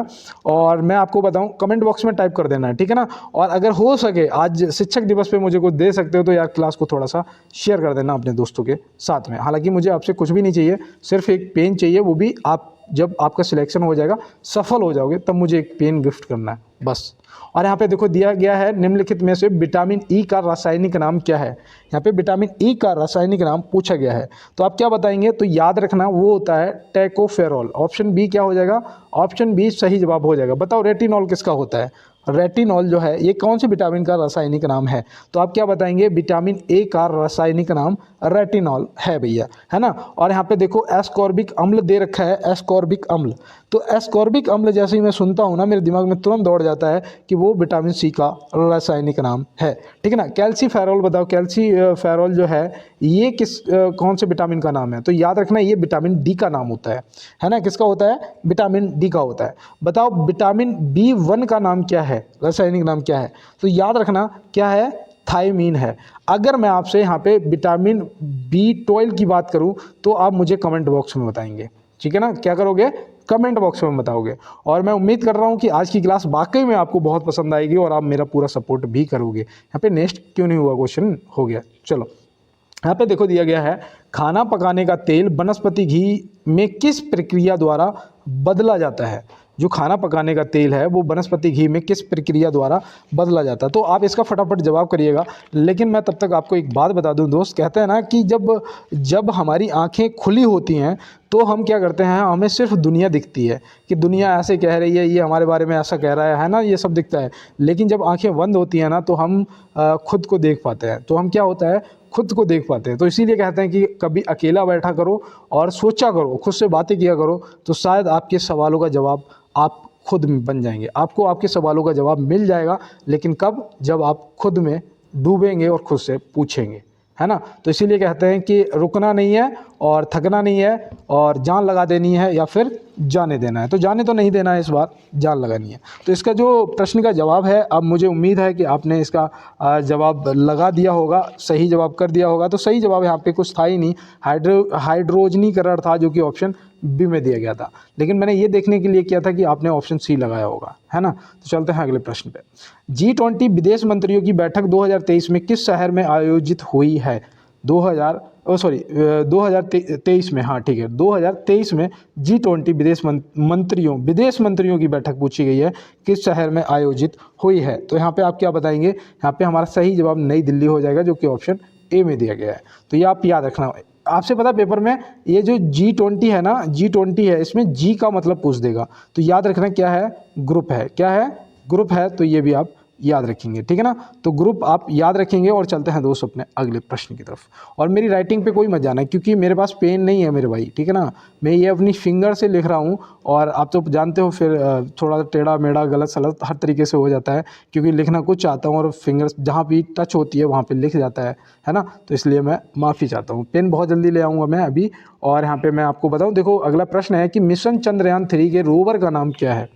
और मैं आपको बताऊं, कमेंट बॉक्स में टाइप कर देना है, ठीक है ना। और अगर हो सके आज शिक्षक दिवस पे मुझे कुछ दे सकते हो तो यार क्लास को थोड़ा सा शेयर कर देना अपने दोस्तों के साथ में। हालांकि मुझे आपसे कुछ भी नहीं चाहिए, सिर्फ एक पेन चाहिए, वो भी आप जब आपका सिलेक्शन हो जाएगा, सफल हो जाओगे, तब मुझे एक पेन गिफ्ट करना है बस। और यहाँ पे देखो दिया गया है निम्नलिखित में से विटामिन ई का रासायनिक नाम क्या है। यहाँ पे विटामिन ई का रासायनिक नाम पूछा गया है, तो आप क्या बताएंगे, तो याद रखना वो होता है टैकोफेरॉल। ऑप्शन बी क्या हो जाएगा, ऑप्शन बी सही जवाब हो जाएगा। बताओ रेटिनॉल किसका होता है, रेटिनॉल जो है ये कौन से विटामिन का रासायनिक नाम है? तो आप क्या बताएंगे? विटामिन ए का रासायनिक नाम रेटिनॉल है भैया, है ना। और यहाँ पे देखो एस्कॉर्बिक अम्ल दे रखा है, एस्कॉर्बिक अम्ल। तो एस्कॉर्बिक अम्ल जैसे ही मैं सुनता हूँ ना, मेरे दिमाग में तुरंत दौड़ जाता है कि वो विटामिन सी का रासायनिक नाम है, ठीक है ना। कैल्सीफेरॉल बताओ, कैल्सीफेरॉल जो है ये कौन से विटामिन का नाम है? तो याद रखना ये विटामिन डी का नाम होता है ना। किसका होता है? विटामिन डी का होता है। बताओ विटामिन B1 का नाम क्या है, रासायनिक नाम क्या है? तो याद रखना क्या है? थायमीन है। अगर मैं आपसे यहाँ पे विटामिन B12 की बात करूँ तो आप मुझे कमेंट बॉक्स में बताएंगे, ठीक है ना। क्या करोगे? कमेंट बॉक्स में बताओगे। और मैं उम्मीद कर रहा हूँ कि आज की क्लास वाकई में आपको बहुत पसंद आएगी और आप मेरा पूरा सपोर्ट भी करोगे। यहाँ पे नेक्स्ट क्यों नहीं हुआ क्वेश्चन हो गया। चलो यहाँ पे देखो दिया गया है, खाना पकाने का तेल वनस्पति घी में किस प्रक्रिया द्वारा बदला जाता है? जो खाना पकाने का तेल है वो वनस्पति घी में किस प्रक्रिया द्वारा बदला जाता है? तो आप इसका फटाफट जवाब करिएगा। लेकिन मैं तब तक आपको एक बात बता दूं दोस्त, कहते हैं ना कि जब हमारी आंखें खुली होती हैं तो हम क्या करते हैं, हमें सिर्फ दुनिया दिखती है कि दुनिया ऐसे कह रही है, ये हमारे बारे में ऐसा कह रहा है ना, ये सब दिखता है। लेकिन जब आंखें बंद होती हैं ना तो हम खुद को देख पाते हैं। तो हम क्या होता है, खुद को देख पाते हैं। तो इसीलिए कहते हैं कि कभी अकेला बैठा करो और सोचा करो, खुद से बातें किया करो, तो शायद आपके सवालों का जवाब आप खुद में बन जाएंगे। आपको आपके सवालों का जवाब मिल जाएगा, लेकिन कब? जब आप खुद में डूबेंगे और खुद से पूछेंगे, है ना। तो इसीलिए कहते हैं कि रुकना नहीं है और थकना नहीं है और जान लगा देनी है या फिर जाने देना है। तो जाने तो नहीं देना है, इस बार जान लगानी है। तो इसका जो प्रश्न का जवाब है, अब मुझे उम्मीद है कि आपने इसका जवाब लगा दिया होगा, सही जवाब कर दिया होगा। तो सही जवाब यहाँ पे कुछ था ही नहीं, हाइड्रोजनीकरण था, जो कि ऑप्शन बी में दिया गया था। लेकिन मैंने ये देखने के लिए किया था कि आपने ऑप्शन सी लगाया होगा, है ना। तो चलते हैं अगले प्रश्न पे। G20 विदेश मंत्रियों की बैठक 2023 में किस शहर में आयोजित हुई है? 2023 में, हाँ ठीक है, 2023 में G20 विदेश मंत्रियों की बैठक पूछी गई है, किस शहर में आयोजित हुई है? तो यहाँ पे आप क्या बताएंगे? यहाँ पे हमारा सही जवाब नई दिल्ली हो जाएगा, जो कि ऑप्शन ए में दिया गया है। तो ये आप याद रखना। आपसे पता पेपर में ये जो G20 है ना, G20 है, इसमें G का मतलब पूछ देगा। तो याद रखना क्या है? ग्रुप है। क्या है? ग्रुप है। तो ये भी आप याद रखेंगे, ठीक है ना। तो ग्रुप आप याद रखेंगे। और चलते हैं दोस्त अपने अगले प्रश्न की तरफ। और मेरी राइटिंग पे कोई मत जाना, क्योंकि मेरे पास पेन नहीं है मेरे भाई, ठीक है ना। मैं ये अपनी फिंगर से लिख रहा हूँ और आप तो जानते हो फिर थोड़ा टेढ़ा मेढ़ा, गलत सलत हर तरीके से हो जाता है, क्योंकि लिखना कुछ चाहता हूँ और फिंगर जहाँ भी टच होती है वहाँ पर लिख जाता है ना। तो इसलिए मैं माफ़ी चाहता हूँ। पेन बहुत जल्दी ले आऊँगा मैं अभी। और यहाँ पर मैं आपको बताऊँ, देखो अगला प्रश्न है कि मिशन चंद्रयान 3 के रोवर का नाम क्या है?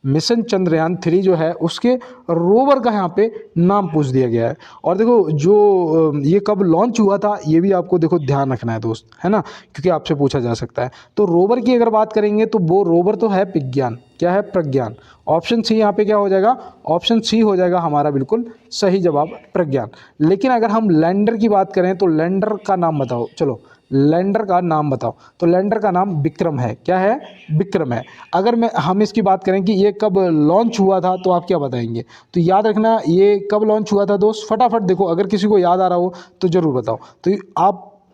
मिशन चंद्रयान 3 जो है उसके रोवर का यहाँ पे नाम पूछ दिया गया है। और देखो जो ये कब लॉन्च हुआ था ये भी आपको देखो ध्यान रखना है दोस्त, है ना, क्योंकि आपसे पूछा जा सकता है। तो रोवर की अगर बात करेंगे तो वो रोवर तो है प्रज्ञान। क्या है? प्रज्ञान। ऑप्शन सी यहाँ पे क्या हो जाएगा? ऑप्शन सी हो जाएगा हमारा बिल्कुल सही जवाब, प्रज्ञान। लेकिन अगर हम लैंडर की बात करें तो लैंडर का नाम बताओ। चलो लैंडर का नाम बताओ। तो लैंडर का नाम विक्रम है। क्या है? विक्रम है। अगर हम इसकी बात करें कि ये कब लॉन्च हुआ था तो आप क्या बताएंगे? तो याद रखना ये कब लॉन्च हुआ था दोस्त, फटाफट देखो, अगर किसी को याद आ रहा हो तो ज़रूर बताओ। तो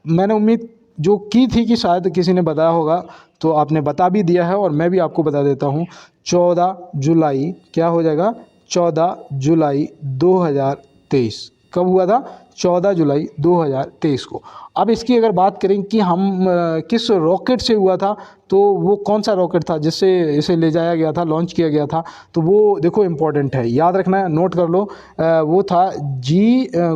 मैंने उम्मीद जो की थी कि शायद किसी ने बताया होगा, तो आपने बता भी दिया है और मैं भी आपको बता देता हूँ। 14 जुलाई, क्या हो जाएगा? 14 जुलाई 2023 कब हुआ था? 14 जुलाई 2023 को। अब इसकी अगर बात करें कि हम किस रॉकेट से हुआ था, तो वो कौन सा रॉकेट था जिससे इसे ले जाया गया था, लॉन्च किया गया था? तो वो देखो इम्पोर्टेंट है, याद रखना है, नोट कर लो। वो था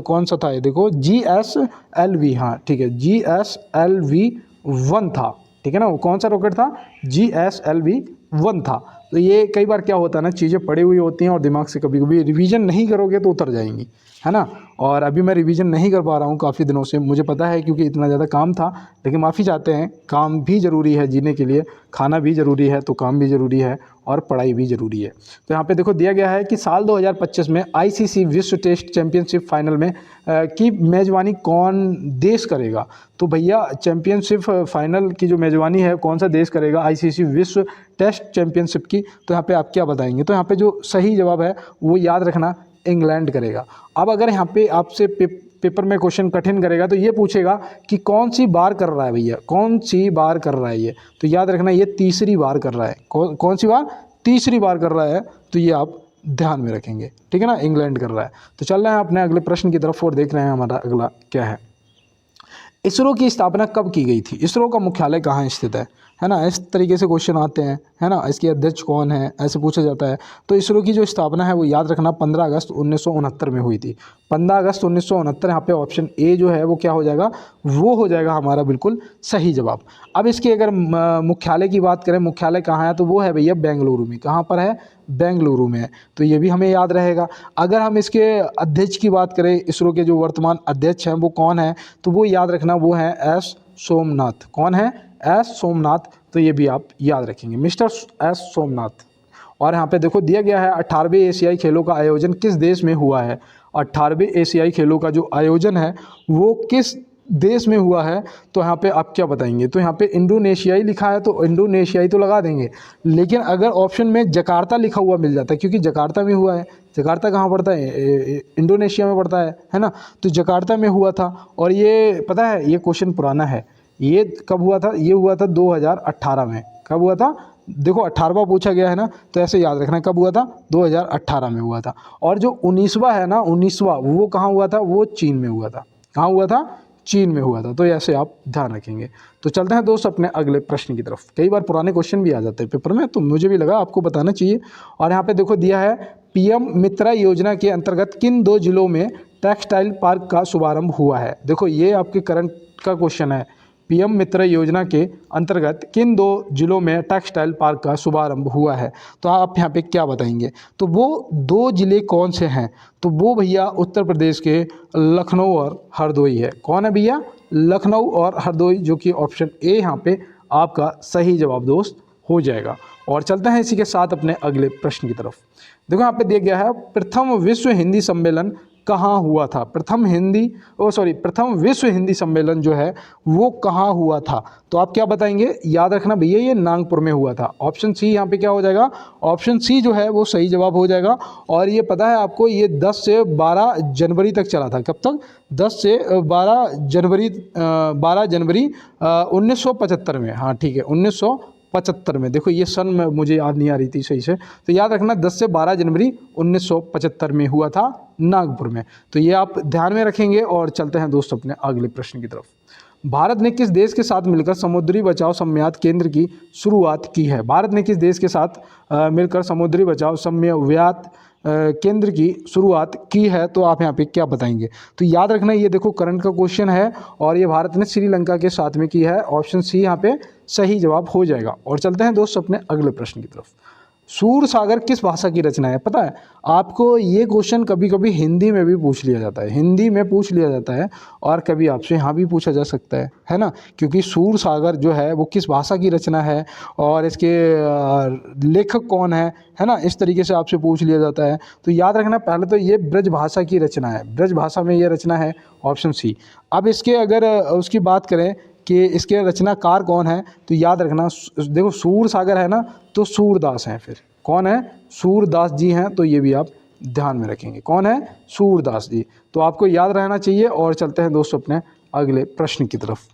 कौन सा था ये देखो, GSLV। हाँ ठीक है, GSLV-1 था, ठीक है ना। वो कौन सा रॉकेट था? GSLV-1 था। तो ये कई बार क्या होता है ना, चीज़ें पड़ी हुई होती हैं और दिमाग से कभी कभी रिवीजन नहीं करोगे तो उतर जाएंगी, है ना। और अभी मैं रिवीजन नहीं कर पा रहा हूँ काफ़ी दिनों से, मुझे पता है, क्योंकि इतना ज़्यादा काम था। लेकिन माफ़ी चाहते हैं, काम भी ज़रूरी है जीने के लिए, खाना भी ज़रूरी है तो काम भी ज़रूरी है और पढ़ाई भी ज़रूरी है। तो यहाँ पे देखो दिया गया है कि साल 2025 में ICC विश्व टेस्ट चैंपियनशिप फाइनल में की मेज़बानी कौन देश करेगा? तो भैया चैंपियनशिप फाइनल की जो मेज़बानी है कौन सा देश करेगा ICC विश्व टेस्ट चैंपियनशिप की? तो यहाँ पे आप क्या बताएंगे? तो यहाँ पे जो सही जवाब है वो याद रखना, इंग्लैंड करेगा। अब अगर यहाँ पे आपसे पेपर में क्वेश्चन कठिन करेगा तो ये पूछेगा कि कौन सी बार कर रहा है भैया, कौन सी बार कर रहा है ये? तो याद रखना ये तीसरी बार कर रहा है। कौन सी बार? तीसरी बार कर रहा है। तो ये आप ध्यान में रखेंगे, ठीक है ना। इंग्लैंड कर रहा है। तो चल रहे हैं अपने अगले प्रश्न की तरफ और देख रहे हैं हमारा अगला क्या है। इसरो की स्थापना कब की गई थी? इसरो का मुख्यालय कहाँ स्थित है ना। इस तरीके से क्वेश्चन आते हैं, है ना। इसके अध्यक्ष कौन है, ऐसे पूछा जाता है। तो इसरो की जो स्थापना है वो याद रखना 15 अगस्त 1969 में हुई थी। 15 अगस्त 1969। यहाँ पे ऑप्शन ए जो है वो क्या हो जाएगा, वो हो जाएगा हमारा बिल्कुल सही जवाब। अब इसके अगर मुख्यालय की बात करें, मुख्यालय कहाँ है, तो वो है भैया बेंगलुरु में। कहाँ पर है, बेंगलुरु में है। तो ये भी हमें याद रहेगा। अगर हम इसके अध्यक्ष की बात करें, इसरो के जो वर्तमान अध्यक्ष हैं वो कौन है, तो वो याद रखना वो है एस सोमनाथ। कौन है, एस सोमनाथ। तो ये भी आप याद रखेंगे, मिस्टर एस सोमनाथ। और यहाँ पे देखो दिया गया है 18वें एशियाई खेलों का आयोजन किस देश में हुआ है। 18वें एशियाई खेलों का जो आयोजन है वो किस देश में हुआ है, तो यहाँ पे आप क्या बताएंगे। तो यहाँ पे इंडोनेशियाई लिखा है तो इंडोनेशियाई तो लगा देंगे, लेकिन अगर ऑप्शन में जकार्ता लिखा हुआ मिल जाता है, क्योंकि जकार्ता में हुआ है। जकार्ता कहाँ पड़ता है, इंडोनेशिया में पड़ता है ना। तो जकार्ता में हुआ था। और ये पता है, ये क्वेश्चन पुराना है। ये कब हुआ था, ये हुआ था 2018 में। कब हुआ था, देखो 18वां पूछा गया है ना, तो ऐसे याद रखना कब हुआ था, 2018 में हुआ था। और जो 19वां है ना, 19वां वो कहाँ हुआ था, वो चीन में हुआ था। कहाँ हुआ था, चीन में हुआ था। तो ऐसे आप ध्यान रखेंगे। तो चलते हैं दोस्त अपने अगले प्रश्न की तरफ। कई बार पुराने क्वेश्चन भी आ जाते हैं पेपर में, तो मुझे भी लगा आपको बताना चाहिए। और यहाँ पे देखो दिया है, पीएम मित्रा योजना के अंतर्गत किन 2 जिलों में टेक्सटाइल पार्क का शुभारंभ हुआ है। देखो ये आपके करंट का क्वेश्चन है। पीएम मित्र योजना के अंतर्गत किन 2 जिलों में टेक्सटाइल पार्क का शुभारंभ हुआ है, तो आप यहाँ पे क्या बताएंगे। तो वो 2 जिले कौन से हैं, तो वो भैया उत्तर प्रदेश के लखनऊ और हरदोई है। कौन है भैया, लखनऊ और हरदोई, जो कि ऑप्शन ए यहाँ पे आपका सही जवाब दोस्त हो जाएगा। और चलते हैं इसी के साथ अपने अगले प्रश्न की तरफ। देखो यहाँ पे दिया गया है, प्रथम विश्व हिंदी सम्मेलन कहाँ हुआ था। प्रथम विश्व हिंदी सम्मेलन जो है वो कहाँ हुआ था, तो आप क्या बताएंगे। याद रखना भैया ये नागपुर में हुआ था। ऑप्शन सी यहाँ पे क्या हो जाएगा, ऑप्शन सी जो है वो सही जवाब हो जाएगा। और ये पता है आपको, ये 10 से 12 जनवरी तक चला था। कब तक, 10 से 12 जनवरी 1975 में। हाँ ठीक है, 1975 में। देखो ये सन में मुझे याद नहीं आ रही थी सही से, तो याद रखना 10 से 12 जनवरी 1975 में हुआ था नागपुर में। तो ये आप ध्यान में रखेंगे। और चलते हैं दोस्त अपने अगले प्रश्न की तरफ। भारत ने किस देश के साथ मिलकर समुद्री बचाव सम्मेलन केंद्र की शुरुआत की है। भारत ने किस देश के साथ मिलकर समुद्री बचाव सम्मेलन केंद्र की शुरुआत की है, तो आप यहाँ पे क्या बताएंगे। तो याद रखना ये देखो करंट का क्वेश्चन है, और ये भारत ने श्रीलंका के साथ में की है। ऑप्शन सी यहाँ पे सही जवाब हो जाएगा। और चलते हैं दोस्त अपने अगले प्रश्न की तरफ। सूर सागर किस भाषा की रचना है। पता है आपको, ये क्वेश्चन कभी कभी हिंदी में भी पूछ लिया जाता है, हिंदी में पूछ लिया जाता है, और कभी आपसे यहाँ भी पूछा जा सकता है ना। क्योंकि सूर सागर जो है वो किस भाषा की रचना है, और इसके लेखक कौन है ना, इस तरीके से आपसे पूछ लिया जाता है। तो याद रखना पहले तो ये ब्रज भाषा की रचना है, ब्रज भाषा में ये रचना है, ऑप्शन सी। अब इसके अगर उसकी बात करें कि इसके रचनाकार कौन है, तो याद रखना देखो सूर सागर है ना, तो सूरदास हैं। फिर कौन है, सूरदास जी हैं। तो ये भी आप ध्यान में रखेंगे, कौन है, सूरदास जी। तो आपको याद रहना चाहिए। और चलते हैं दोस्तों अपने अगले प्रश्न की तरफ।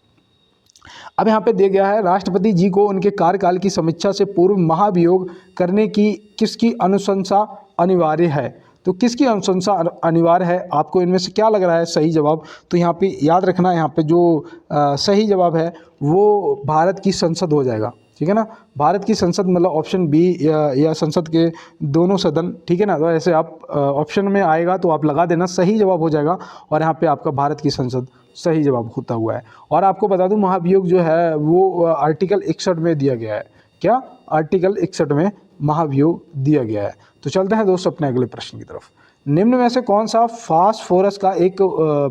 अब यहाँ पे दिया गया है, राष्ट्रपति जी को उनके कार्यकाल की समीक्षा से पूर्व महाभियोग करने की किसकी अनुशंसा अनिवार्य है। तो किसकी अनुशंसा अनिवार्य है, आपको इनमें से क्या लग रहा है सही जवाब। तो यहाँ पे याद रखना, यहाँ पे जो सही जवाब है वो भारत की संसद हो जाएगा, ठीक है ना। भारत की संसद मतलब ऑप्शन बी या संसद के दोनों सदन, ठीक है ना। तो ऐसे आप ऑप्शन में आएगा तो आप लगा देना, सही जवाब हो जाएगा। और यहाँ पे आपका भारत की संसद सही जवाब होता हुआ है। और आपको बता दूं महाभियोग जो है वो आर्टिकल 61 में दिया गया है। क्या, आर्टिकल 61 में महाभियोग दिया गया है। तो चलते हैं दोस्तों अपने अगले प्रश्न की तरफ। निम्न में से कौन सा फास्फोरस का एक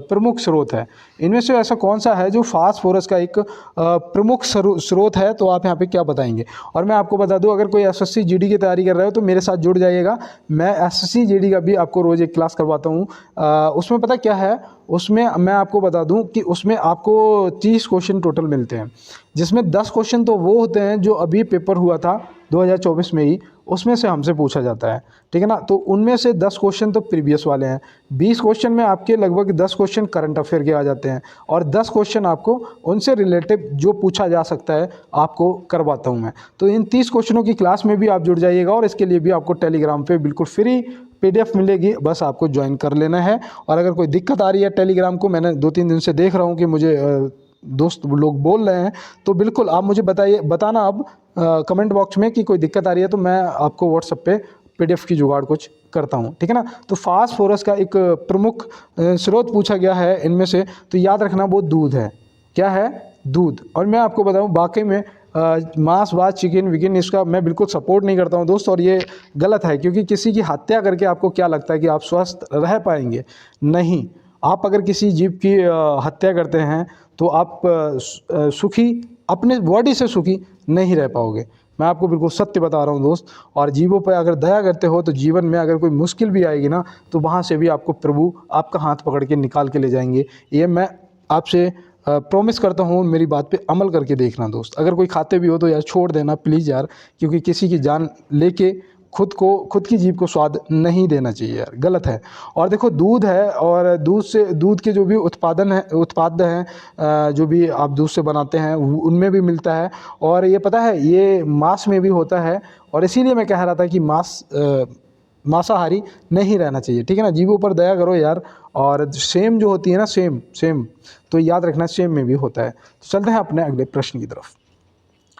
प्रमुख स्रोत है। इनमें से ऐसा कौन सा है जो फास्फोरस का एक प्रमुख स्रोत है, तो आप यहाँ पे क्या बताएंगे। और मैं आपको बता दूं, अगर कोई एसएससी जीडी की तैयारी कर रहे हो तो मेरे साथ जुड़ जाइएगा। मैं एसएससी जीडी का भी आपको रोज़ एक क्लास करवाता हूँ। उसमें पता क्या है, उसमें मैं आपको बता दूं कि उसमें आपको 30 क्वेश्चन टोटल मिलते हैं, जिसमें 10 क्वेश्चन तो वो होते हैं जो अभी पेपर हुआ था 2024 में ही, उसमें से हमसे पूछा जाता है, ठीक है ना। तो उनमें से 10 क्वेश्चन तो प्रीवियस वाले हैं, 20 क्वेश्चन में आपके लगभग 10 क्वेश्चन करंट अफेयर के आ जाते हैं और 10 क्वेश्चन आपको उनसे रिलेटिव जो पूछा जा सकता है आपको करवाता हूँ मैं। तो इन 30 क्वेश्चनों की क्लास में भी आप जुड़ जाइएगा और इसके लिए भी आपको टेलीग्राम पे बिल्कुल फ्री PDF मिलेगी, बस आपको ज्वाइन कर लेना है। और अगर कोई दिक्कत आ रही है टेलीग्राम को, मैंने 2-3 दिन से देख रहा हूँ कि मुझे दोस्त लोग बोल रहे हैं, तो बिल्कुल आप मुझे बताना अब कमेंट बॉक्स में कि कोई दिक्कत आ रही है, तो मैं आपको व्हाट्सएप पे PDF की जुगाड़ कुछ करता हूँ, ठीक है ना। तो फास्फोरस का एक प्रमुख स्रोत पूछा गया है इनमें से, तो याद रखना वो दूध है। क्या है? दूध। और मैं आपको बताऊँ वाकई में मांस भात चिकन विकन इसका मैं बिल्कुल सपोर्ट नहीं करता हूँ दोस्त, और ये गलत है, क्योंकि किसी की हत्या करके आपको क्या लगता है कि आप स्वस्थ रह पाएंगे? नहीं। आप अगर किसी जीव की हत्या करते हैं तो आप सुखी, अपने बॉडी से सुखी नहीं रह पाओगे। मैं आपको बिल्कुल सत्य बता रहा हूँ दोस्त। और जीवों पर अगर दया करते हो तो जीवन में अगर कोई मुश्किल भी आएगी ना, तो वहाँ से भी आपको प्रभु आपका हाथ पकड़ के निकाल के ले जाएंगे। ये मैं आपसे प्रॉमिस करता हूँ, मेरी बात पे अमल करके देखना दोस्त। अगर कोई खाते भी हो तो यार छोड़ देना प्लीज़ यार, क्योंकि किसी की जान लेके खुद की जीभ को स्वाद नहीं देना चाहिए यार, गलत है। और देखो दूध है, और दूध के जो भी उत्पाद हैं जो भी आप दूध से बनाते हैं उनमें भी मिलता है। और ये पता है ये मांस में भी होता है, और इसीलिए मैं कह रहा था कि मांसाहारी नहीं रहना चाहिए, ठीक है ना। जीवों पर दया करो यार। और सेम जो होती है ना, सेम तो याद रखना सेम में भी होता है। तो चलते हैं अपने अगले प्रश्न की तरफ।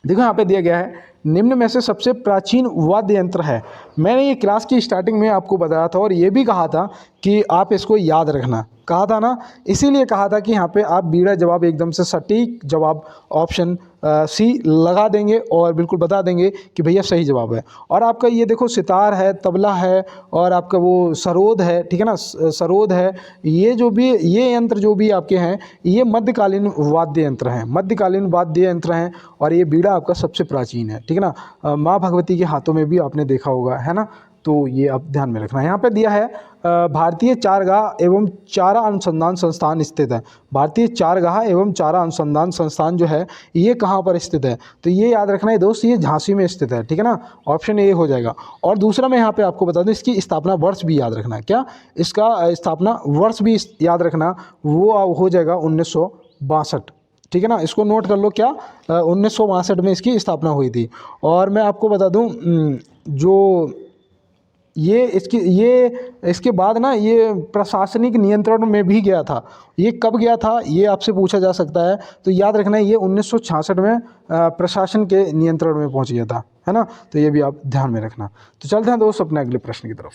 देखो यहाँ पे दिया गया है, निम्न में से सबसे प्राचीन वाद्य यंत्र है। मैंने ये क्लास की स्टार्टिंग में आपको बताया था और ये भी कहा था कि आप इसको याद रखना, कहा था ना। इसीलिए कहा था कि यहाँ पे आप बीड़ा जवाब एकदम से सटीक जवाब ऑप्शन सी लगा देंगे और बिल्कुल बता देंगे कि भैया सही जवाब है। और आपका ये देखो सितार है, तबला है, और आपका वो सरोद है, ठीक है ना, सरोद है। ये यंत्र जो भी आपके हैं ये मध्यकालीन वाद्य यंत्र हैं, मध्यकालीन वाद्य यंत्र हैं। और ये बीड़ा आपका सबसे प्राचीन है, ठीक है ना। माँ भगवती के हाथों में भी आपने देखा होगा, है ना। तो ये आप ध्यान में रखना। यहाँ पे दिया है भारतीय चारागाह एवं चारा अनुसंधान संस्थान स्थित है। भारतीय चारागाह एवं चारा अनुसंधान संस्थान जो है ये कहाँ पर स्थित है? तो ये याद रखना है दोस्त, ये झांसी में स्थित है, ठीक है ना। ऑप्शन ए हो जाएगा। और दूसरा मैं यहाँ पे आपको बता दूँ, इसकी स्थापना वर्ष भी याद रखना। क्या? इसका स्थापना वर्ष भी याद रखना, वो हो जाएगा 1962, ठीक है ना। इसको नोट कर लो, क्या 1962 में इसकी स्थापना हुई थी। और मैं आपको बता दूं जो इसके बाद ना ये प्रशासनिक नियंत्रण में भी गया था। ये कब गया था ये आपसे पूछा जा सकता है। तो याद रखना है ये 1966 में प्रशासन के नियंत्रण में पहुंच गया था, है ना। तो ये भी आप ध्यान में रखना। तो चलते हैं दोस्त अपने अगले प्रश्न की तरफ।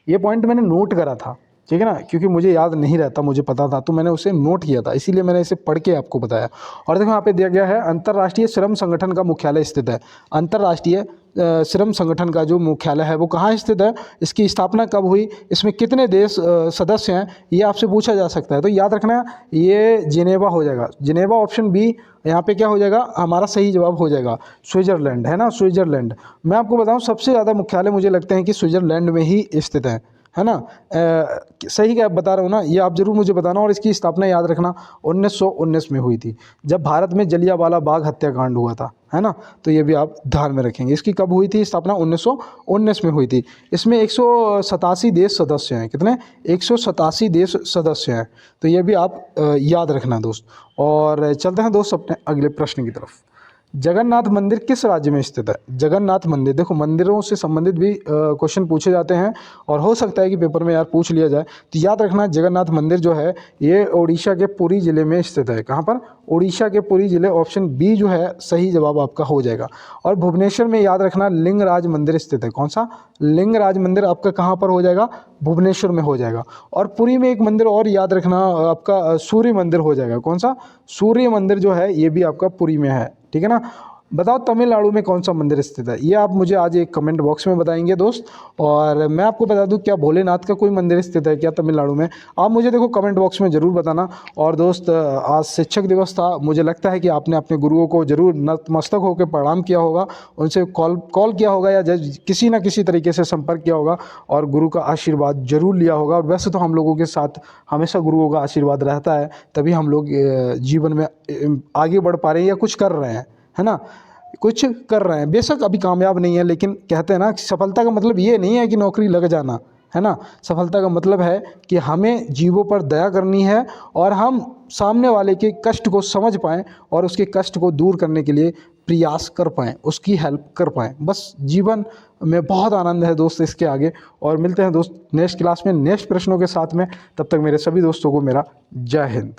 ये पॉइंट मैंने नोट करा था, ठीक है ना, क्योंकि मुझे याद नहीं रहता, मुझे पता था तो मैंने उसे नोट किया था, इसीलिए मैंने इसे पढ़ के आपको बताया। और देखो यहाँ पे दिया गया है, अंतर्राष्ट्रीय श्रम संगठन का मुख्यालय स्थित है। अंतर्राष्ट्रीय श्रम संगठन का जो मुख्यालय है वो कहाँ स्थित है? इसकी स्थापना कब हुई? इसमें कितने देश सदस्य हैं? ये आपसे पूछा जा सकता है। तो याद रखना ये जिनेवा हो जाएगा। जिनेवा ऑप्शन बी यहाँ पे क्या हो जाएगा? हमारा सही जवाब हो जाएगा स्विट्जरलैंड, है ना, स्विट्जरलैंड। मैं आपको बताऊँ सबसे ज़्यादा मुख्यालय मुझे लगते हैं कि स्विट्जरलैंड में ही स्थित है ना। सही क्या बता रहा हूँ ना, ये आप जरूर मुझे बताना। और इसकी स्थापना याद रखना 1919 में हुई थी, जब भारत में जलियांवाला बाग हत्याकांड हुआ था, है ना। तो ये भी आप ध्यान में रखेंगे। इसकी कब हुई थी स्थापना? 1919 में हुई थी। इसमें 187 देश सदस्य हैं। कितने? 187 देश सदस्य हैं। तो ये भी आप याद रखना दोस्त। और चलते हैं दोस्त अपने अगले प्रश्न की तरफ। जगन्नाथ मंदिर किस राज्य में स्थित है? जगन्नाथ मंदिर, देखो मंदिरों से संबंधित भी क्वेश्चन पूछे जाते हैं और हो सकता है कि पेपर में यार पूछ लिया जाए। तो याद रखना जगन्नाथ मंदिर जो है ये उड़ीसा के पुरी जिले में स्थित है। कहाँ पर? उड़ीसा के पुरी जिले। ऑप्शन बी जो है सही जवाब आपका हो जाएगा। और भुवनेश्वर में याद रखना लिंगराज मंदिर स्थित है। कौन सा? लिंगराज मंदिर आपका कहाँ पर हो जाएगा? भुवनेश्वर में हो जाएगा। और पुरी में एक मंदिर और याद रखना आपका सूर्य मंदिर हो जाएगा। कौन सा? सूर्य मंदिर जो है ये भी आपका पुरी में है, ठीक है ना। बताओ तमिलनाडु में कौन सा मंदिर स्थित है? ये आप मुझे आज एक कमेंट बॉक्स में बताएंगे दोस्त। और मैं आपको बता दूं क्या भोलेनाथ का कोई मंदिर स्थित है क्या तमिलनाडु में? आप मुझे देखो कमेंट बॉक्स में ज़रूर बताना। और दोस्त आज शिक्षक दिवस था, मुझे लगता है कि आपने अपने गुरुओं को ज़रूर नतमस्तक होकर प्रणाम किया होगा, उनसे कॉल किया होगा या किसी ना किसी तरीके से संपर्क किया होगा और गुरु का आशीर्वाद जरूर लिया होगा। और वैसे तो हम लोगों के साथ हमेशा गुरुओं का आशीर्वाद रहता है, तभी हम लोग जीवन में आगे बढ़ पा रहे हैं या कुछ कर रहे हैं, है ना। कुछ कर रहे हैं। बेशक अभी कामयाब नहीं है, लेकिन कहते हैं ना कि सफलता का मतलब ये नहीं है कि नौकरी लग जाना, है ना। सफलता का मतलब है कि हमें जीवों पर दया करनी है और हम सामने वाले के कष्ट को समझ पाएँ और उसके कष्ट को दूर करने के लिए प्रयास कर पाएँ, उसकी हेल्प कर पाएँ। बस जीवन में बहुत आनंद है दोस्त इसके आगे। और मिलते हैं दोस्त नेक्स्ट क्लास में नेक्स्ट प्रश्नों के साथ में। तब तक मेरे सभी दोस्तों को मेरा जय हिंद।